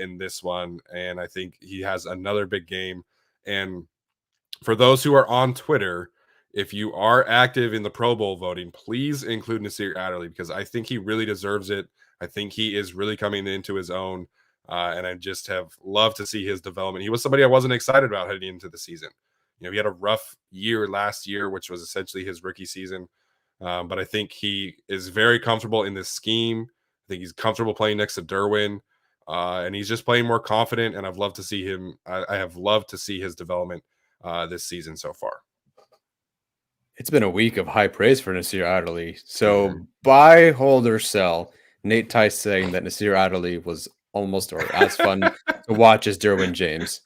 in this one, and I think he has another big game. And for those who are on Twitter, if you are active in the Pro Bowl voting, please include Nasir Adderley, because I think he really deserves it. I think he is really coming into his own, and I just have loved to see his development. He was somebody I wasn't excited about heading into the season. He had a rough year last year, which was essentially his rookie season. But I think he is very comfortable in this scheme. I think he's comfortable playing next to Derwin. And he's just playing more confident. And I've loved to see him. I have loved to see his development this season so far. It's been a week of high praise for Nasir Adderley. So buy, hold, or sell. Nate Tice saying that Nasir Adderley was almost or as fun to watch as Derwin James.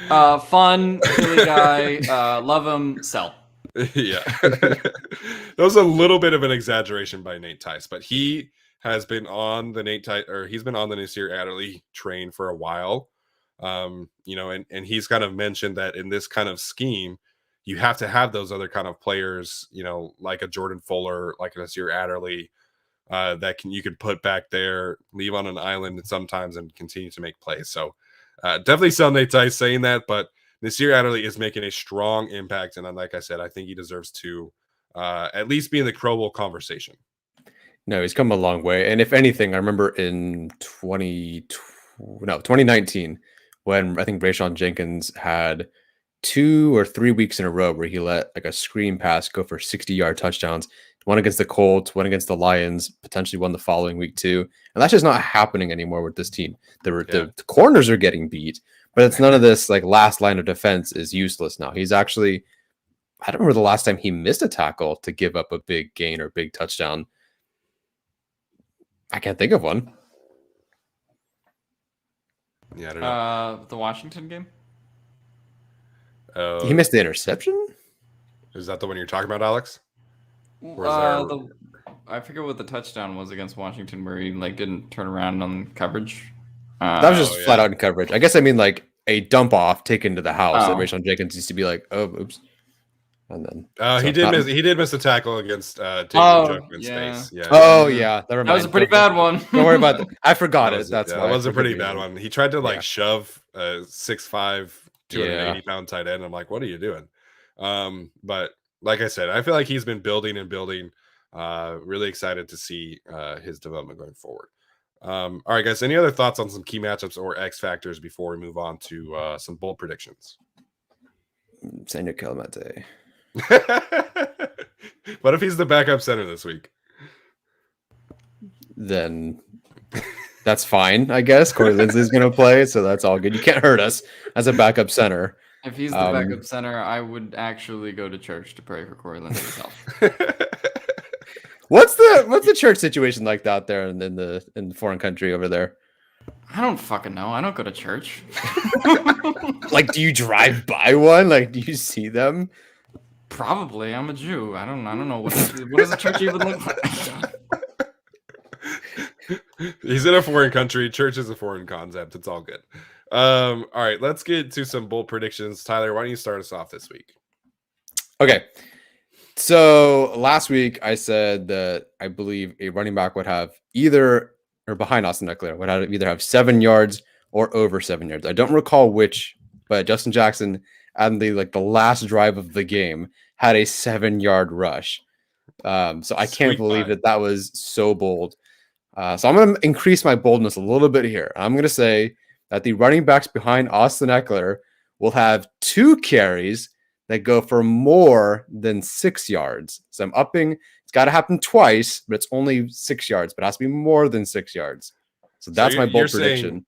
Fun, Philly guy, love him, sell. Yeah. That was a little bit of an exaggeration by Nate Tice, but he has been on the he's been on the Nasir Adderley train for a while. And he's kind of mentioned that in this kind of scheme, you have to have those other kind of players, like a Jordan Fuller, like a Nasir Adderley, that you could put back there, leave on an island sometimes, and continue to make plays. So definitely sell Nate Tice saying that, but Nasir Adderley is making a strong impact. And like I said, I think he deserves to at least be in the Pro Bowl conversation. No, he's come a long way. And if anything, I remember in 2019, when I think Brayshawn Jenkins had 2 or 3 weeks in a row where he let like a screen pass go for 60-yard touchdowns. One against the Colts, one against the Lions, potentially one the following week too. And that's just not happening anymore with this team. The corners are getting beat, but it's none of this like last line of defense is useless now. He's actually, I don't remember the last time he missed a tackle to give up a big gain or big touchdown. I can't think of one. Yeah, I don't know. The Washington game? He missed the interception? Is that the one you're talking about, Alex? I forget what the touchdown was against Washington where he didn't turn around on coverage. That was just flat out in coverage. I guess I mean a dump off taken to the house that Oh. Rachel Jenkins used to be like, oh, oops. And then he did miss the tackle against David Njoku in yeah. space. Yeah. Oh yeah, never mind. That was a pretty bad one. Don't worry about that. I forgot That it. was, That's yeah, why. that was a Forgive pretty me, bad man. one. He tried to like Yeah. shove a 6'5", 280 Yeah. pound tight end. I'm like, what are you doing? But like I said, I feel like he's been building and building. Really excited to see his development going forward. All right, guys. Any other thoughts on some key matchups or X factors before we move on to some bold predictions? Senor Calamete. What if he's the backup center this week? Then that's fine, I guess. Corey Linsley's going to play, so that's all good. You can't hurt us as a backup center. If he's the backup center, I would actually go to church to pray for Corey Linsley's health. What's the church situation like out there in the foreign country over there? I don't fucking know. I don't go to church. Like, do you drive by one? Like, do you see them? Probably. I'm a Jew. I don't know what does a church even look like? He's in a foreign country. Church is a foreign concept. It's all good. All right, let's get to some bold predictions. Tyler, why don't you start us off this week? Okay. So last week I said that I believe a running back would have either or behind Austin Eckler would either have 7 yards or over 7 yards. I don't recall which, but Justin Jackson on the last drive of the game had a 7-yard rush. So I can't believe that was so bold. So I'm going to increase my boldness a little bit here. I'm going to say that the running backs behind Austin Eckler will have 2 carries that go for more than 6 yards. So I'm upping. It's got to happen twice, but it's only 6 yards, but it has to be more than 6 yards. So that's my bold prediction.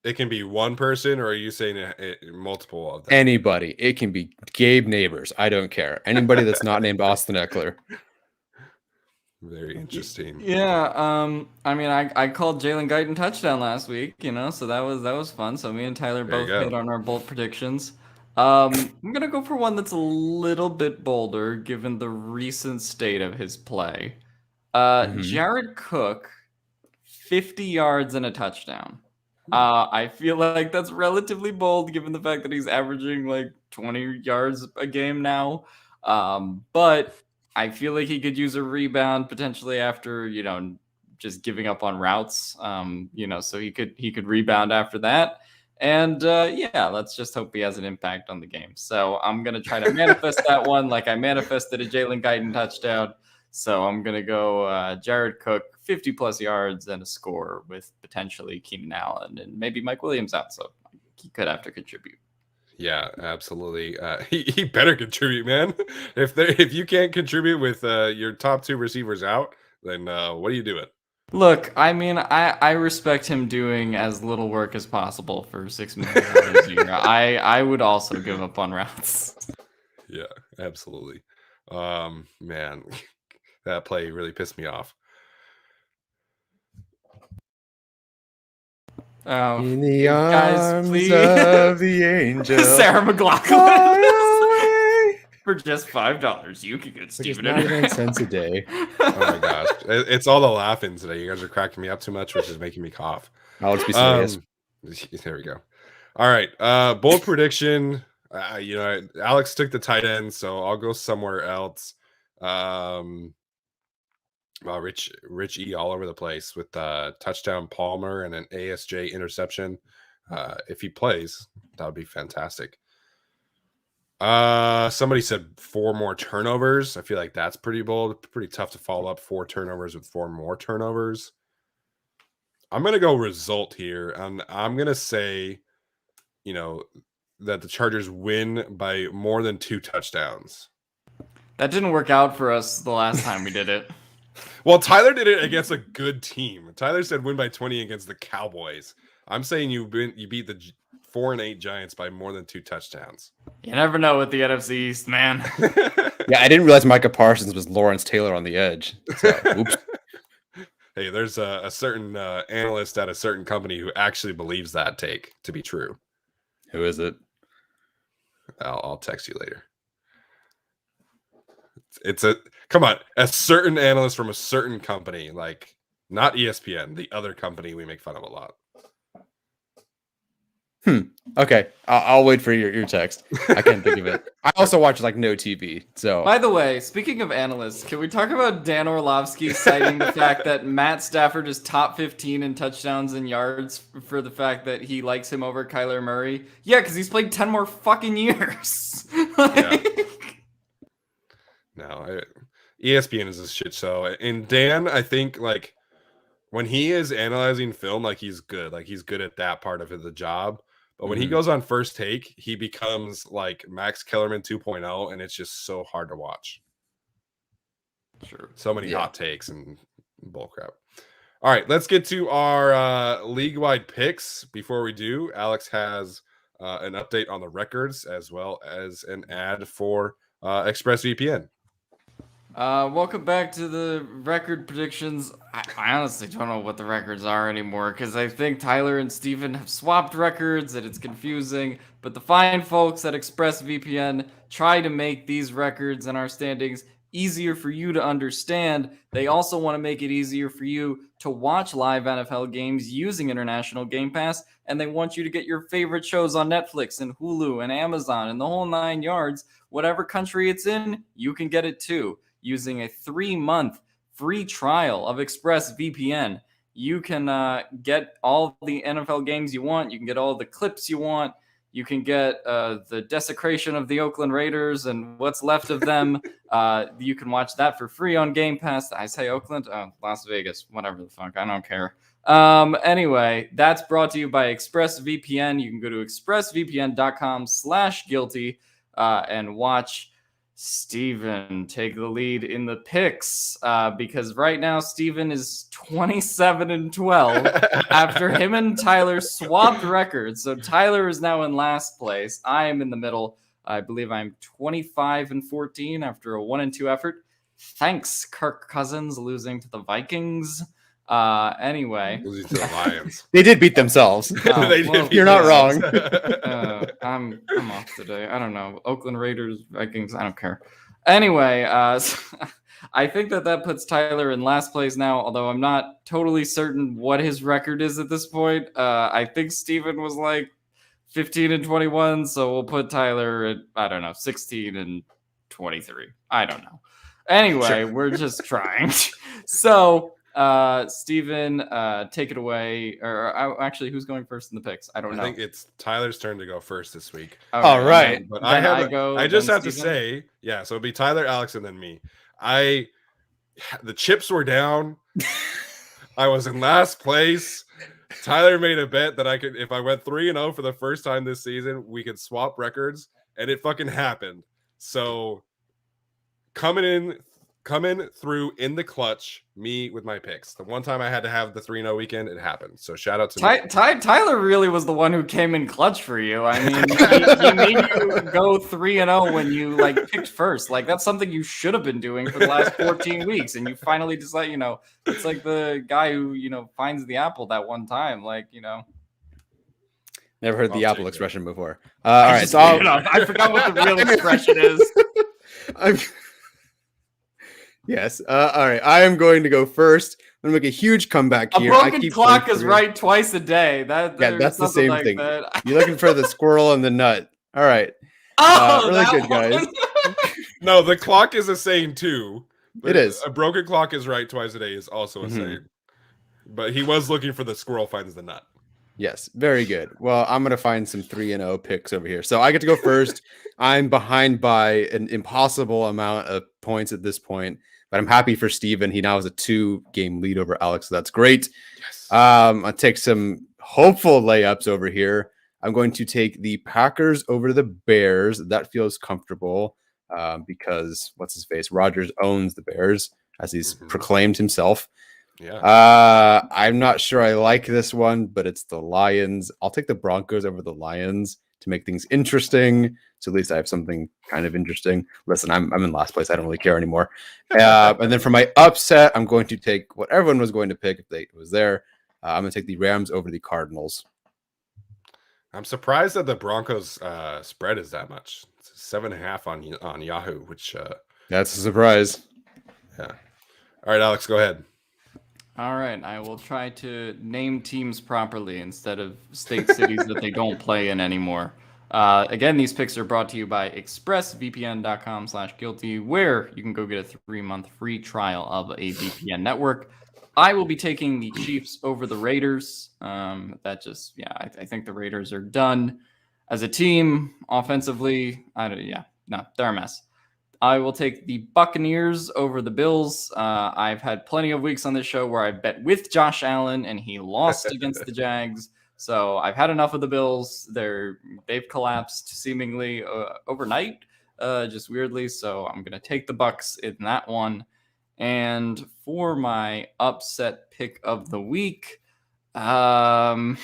It can be one person, or are you saying multiple of them? Anybody. It can be Gabe Neighbors. I don't care. Anybody that's not named Austin Eckler. Very interesting. Yeah, I mean, I called Jalen Guyton touchdown last week, so that was fun. So me and Tyler both hit on our bold predictions. I'm gonna go for one that's a little bit bolder, given the recent state of his play. Jared Cook, 50 yards and a touchdown. I feel like that's relatively bold, given the fact that he's averaging like 20 yards a game now. But I feel like he could use a rebound potentially after, just giving up on routes. So he could rebound after that. And let's just hope he has an impact on the game. So I'm gonna try to manifest that one, like I manifested a Jalen Guyton touchdown. So I'm gonna go Jared Cook, 50 plus yards and a score with potentially Keenan Allen and maybe Mike Williams out. So he could have to contribute. Yeah, absolutely. He better contribute, man. If you can't contribute with your top 2 receivers out, then what are you doing? Look, I mean, I respect him doing as little work as possible for $6 million a year. I would also give up on routes. Yeah, absolutely. Man, that play really pissed me off. Oh, in the arms please. Of the angel, Sarah McLachlan. For just $5, you can get Steven. 99 cents a day. Oh my gosh, it's all the laughing today. You guys are cracking me up too much, which is making me cough. I'll just be serious. There we go. All right, bold prediction. Alex took the tight end, so I'll go somewhere else. Well, Rich E all over the place with touchdown Palmer and an ASJ interception. If he plays, that would be fantastic. Somebody said 4 more turnovers. I feel like that's pretty bold. Pretty tough to follow up 4 turnovers with 4 more turnovers. I'm gonna go result here, and I'm gonna say, that the Chargers win by more than 2 touchdowns. That didn't work out for us the last time we did it. Well, Tyler did it against a good team. Tyler said win by 20 against the Cowboys. I'm saying you beat the 4-8 Giants by more than 2 touchdowns. You never know with the NFC East, man. Yeah, I didn't realize Micah Parsons was Lawrence Taylor on the edge. So, oops. Hey, there's a certain analyst at a certain company who actually believes that take to be true. Who is it? I'll text you later. It's a certain analyst from a certain company, like not ESPN, the other company we make fun of a lot. Okay, I'll wait for your text. I can't think of it. I also watch like no TV. So By the way, speaking of analysts, can we talk about Dan Orlovsky citing the fact that Matt Stafford is top 15 in touchdowns and yards for the fact that he likes him over Kyler Murray? Yeah, because he's played 10 more fucking years. Yeah. No, ESPN is a shit show. And Dan, I think like when he is analyzing film, like he's good at that part of the job. But when he goes on First Take, he becomes like Max Kellerman 2.0, and it's just so hard to watch. Sure. So many hot takes and bull crap. All right, let's get to our league-wide picks. Before we do, Alex has an update on the records as well as an ad for ExpressVPN. Welcome back to the record predictions. I honestly don't know what the records are anymore because I think Tyler and Steven have swapped records and it's confusing. But the fine folks at ExpressVPN try to make these records and our standings easier for you to understand. They also want to make it easier for you to watch live NFL games using International Game Pass. And they want you to get your favorite shows on Netflix and Hulu and Amazon and the whole 9 yards. Whatever country it's in, you can get it too. Using a 3-month free trial of ExpressVPN, you can get all the NFL games you want. You can get all the clips you want. You can get the desecration of the Oakland Raiders and what's left of them. You can watch that for free on Game Pass. I say Oakland, Las Vegas, whatever the fuck. I don't care. Anyway, that's brought to you by ExpressVPN. You can go to expressvpn.com/guilty and watch Steven take the lead in the picks because right now Steven is 27-12 after him and Tyler swapped records. So Tyler is now in last place. I am in the middle. I believe I'm 25-14 after a 1-2 effort. Thanks, Kirk Cousins, losing to the Vikings. Anyway, Losing to the Lions. they did beat themselves. You're not wrong. I'm off today. I don't know. Oakland Raiders, Vikings. I don't care. Anyway, I think that puts Tyler in last place now. Although I'm not totally certain what his record is at this point. I think Steven was like 15-21, so we'll put Tyler at 16-23. I don't know. Anyway, We're just trying. So. Steven, take it away. Or actually, who's going first in the picks? I don't know. I think it's Tyler's turn to go first this week. Okay, all right. But I just have to say, so it'll be Tyler, Alex, and then me. The chips were down. I was in last place. Tyler made a bet that I could, if I went 3-0 for the first time this season, we could swap records, and it fucking happened. So coming through in the clutch, me with my picks. The one time I had to have the 3-0 weekend, it happened. So shout out to me. Tyler really was the one who came in clutch for you. I mean, he made you go 3-0 when you picked first. Like that's something you should have been doing for the last 14 weeks, and you finally decide. It's like the guy who finds the apple that one time. Never heard the apple expression before. All right, so I forgot what the real expression is. Yes. All right. I am going to go first. I'm going to make a huge comeback here. A broken clock is right twice a day. That's the same thing. That. You're looking for the squirrel and the nut. All right. Really good, guys. No, the clock is a saying too. It is. A broken clock is right twice a day is also a saying. But he was looking for the squirrel finds the nut. Yes. Very good. Well, I'm going to find some 3-0 picks over here. So I get to go first. I'm behind by an impossible amount of points at this point. But I'm happy for Steven. He now has a 2-game lead over Alex. So that's great. Yes. I'll take some hopeful layups over here. I'm going to take the Packers over the Bears. That feels comfortable because what's his face? Rodgers owns the Bears as he's proclaimed himself. Yeah. I'm not sure I like this one, but it's the Lions. I'll take the Broncos over the Lions to make things interesting. So at least I have something kind of interesting. Listen, I'm in last place. I don't really care anymore. And then for my upset, I'm going to take what everyone was going to pick if it was there. I'm going to take the Rams over the Cardinals. I'm surprised that the Broncos spread is that much. It's 7.5 on Yahoo, which that's a surprise. Yeah. All right, Alex, go ahead. All right, I will try to name teams properly instead of state cities that they don't play in anymore. Again, these picks are brought to you by expressvpn.com/guilty, where you can go get a 3-month free trial of a VPN network. I will be taking the Chiefs over the Raiders. I think the Raiders are done as a team offensively. They're a mess. I will take the Buccaneers over the Bills. I've had plenty of weeks on this show where I bet with Josh Allen and he lost against the Jags. So I've had enough of the Bills. They've collapsed seemingly overnight, just weirdly. So I'm gonna take the Bucs in that one. And for my upset pick of the week, not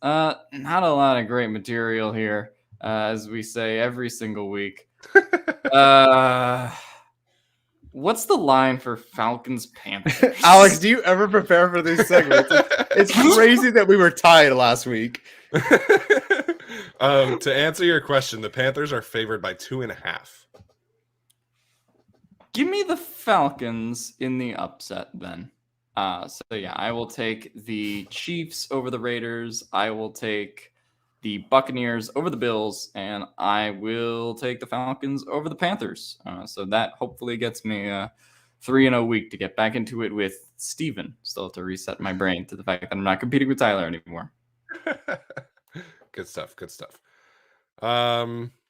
a lot of great material here. As we say every single week. What's the line for Falcons Panthers? Alex, do you ever prepare for these segments? It's crazy that we were tied last week. To answer your question, the Panthers are favored by 2.5. Give me the Falcons in the upset then. I will take the Chiefs over the Raiders. I will take the Buccaneers over the Bills, and I will take the Falcons over the Panthers. So that hopefully gets me a 3-0 week to get back into it with Steven. Still have to reset my brain to the fact that I'm not competing with Tyler anymore. Good stuff. All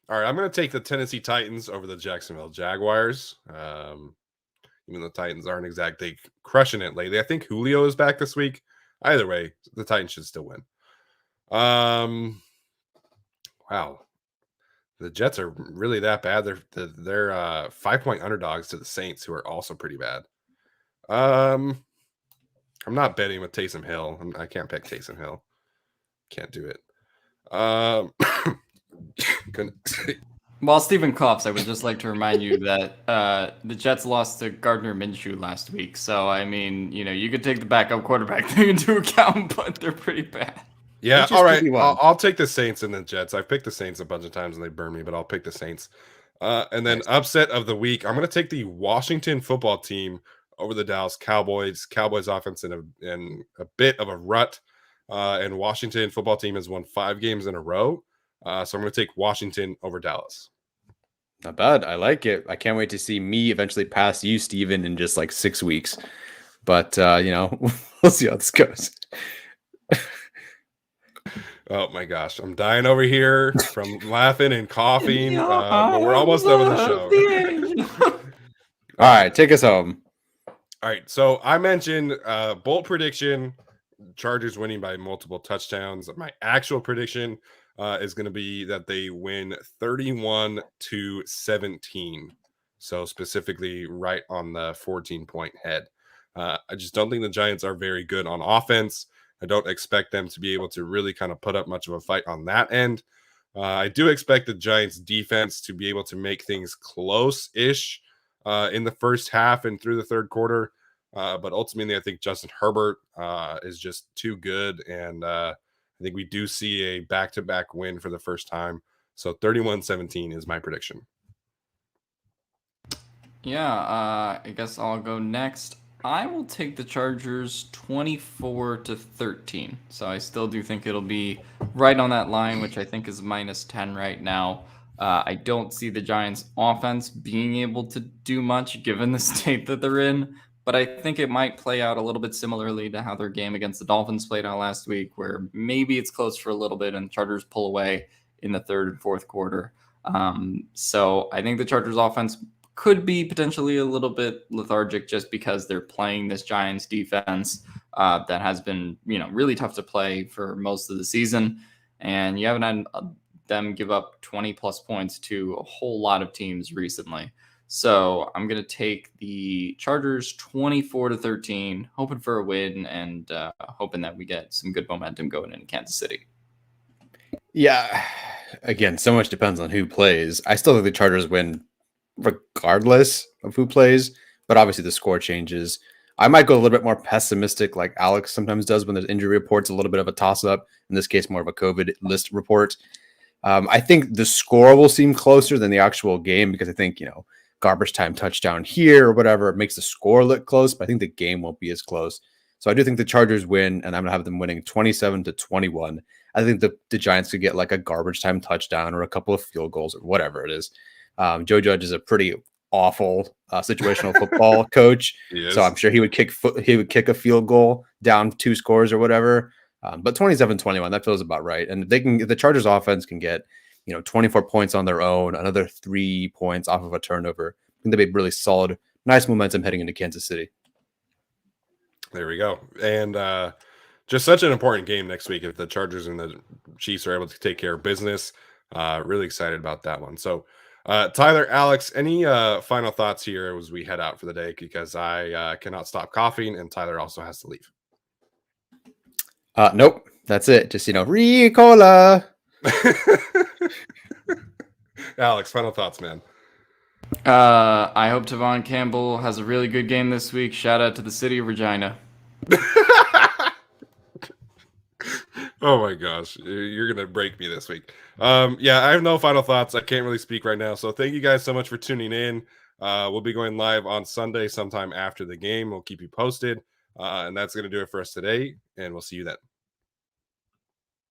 right, I'm going to take the Tennessee Titans over the Jacksonville Jaguars. Even though the Titans aren't exactly crushing it lately. I think Julio is back this week. Either way, the Titans should still win. Wow, the Jets are really that bad. They're 5-point underdogs to the Saints, who are also pretty bad. I'm not betting with Taysom Hill. I can't pick Taysom Hill. Can't do it. While Stephen coughs, I would just like to remind you that the Jets lost to Gardner Minshew last week. So, I mean, you could take the backup quarterback thing into account, but they're pretty bad. Yeah, all right. I'll take the Saints and the Jets. I've picked the Saints a bunch of times and they burn me, but I'll pick the Saints. And then upset of the week, I'm going to take the Washington football team over the Dallas Cowboys. Cowboys offense in a bit of a rut. And Washington football team has won 5 games in a row. So I'm going to take Washington over Dallas. Not bad. I like it. I can't wait to see me eventually pass you, Steven, in just like 6 weeks. But, we'll see how this goes. Oh my gosh, I'm dying over here from laughing and coughing. But we're almost done with the show. All right, take us home. All right, so I mentioned bold prediction, Chargers winning by multiple touchdowns. My actual prediction is going to be that they win 31-17. So specifically right on the 14-point head. I just don't think the Giants are very good on offense. I don't expect them to be able to really kind of put up much of a fight on that end. I do expect the Giants defense to be able to make things close-ish in the first half and through the third quarter. But ultimately, I think Justin Herbert is just too good. And I think we do see a back-to-back win for the first time. So 31-17 is my prediction. Yeah, I guess I'll go next. I will take the Chargers 24-13. So I still do think it'll be right on that line, which I think is -10 right now. I don't see the Giants' offense being able to do much given the state that they're in, but I think it might play out a little bit similarly to how their game against the Dolphins played out last week, where maybe it's close for a little bit and the Chargers pull away in the third and fourth quarter. So I think the Chargers' offense could be potentially a little bit lethargic just because they're playing this Giants defense that has been, really tough to play for most of the season. And you haven't had them give up 20 plus points to a whole lot of teams recently. So I'm going to take the Chargers 24-13, hoping for a win and hoping that we get some good momentum going in Kansas City. Yeah. Again, so much depends on who plays. I still think the Chargers win regardless of who plays, but obviously the score changes. I might go a little bit more pessimistic like Alex sometimes does when there's injury reports, a little bit of a toss-up. In this case, more of a COVID list report. I think the score will seem closer than the actual game because I think, garbage time touchdown here or whatever. It makes the score look close, but I think the game won't be as close. So I do think the Chargers win, and I'm going to have them winning 27-21. I think the Giants could get like a garbage time touchdown or a couple of field goals or whatever it is. Joe Judge is a pretty awful situational football coach, so I'm sure he would kick a field goal down 2 scores or whatever. But 27-21, that feels about right. And if the Chargers offense can get 24 points on their own, another 3 points off of a turnover, I think they'd be really solid, nice momentum heading into Kansas City. There we go. And just such an important game next week if the Chargers and the Chiefs are able to take care of business. Really excited about that one. So, Tyler, Alex, any final thoughts here as we head out for the day? Because I cannot stop coughing, and Tyler also has to leave. Nope. That's it. Just, Ricola. Alex, final thoughts, man. I hope Tavon Campbell has a really good game this week. Shout out to the city of Regina. Oh my gosh, you're gonna break me this week. Yeah, I have no final thoughts. I can't really speak right now. So thank you guys so much for tuning in. We'll be going live on Sunday sometime after the game. We'll keep you posted. And that's gonna do it for us today, and we'll see you then.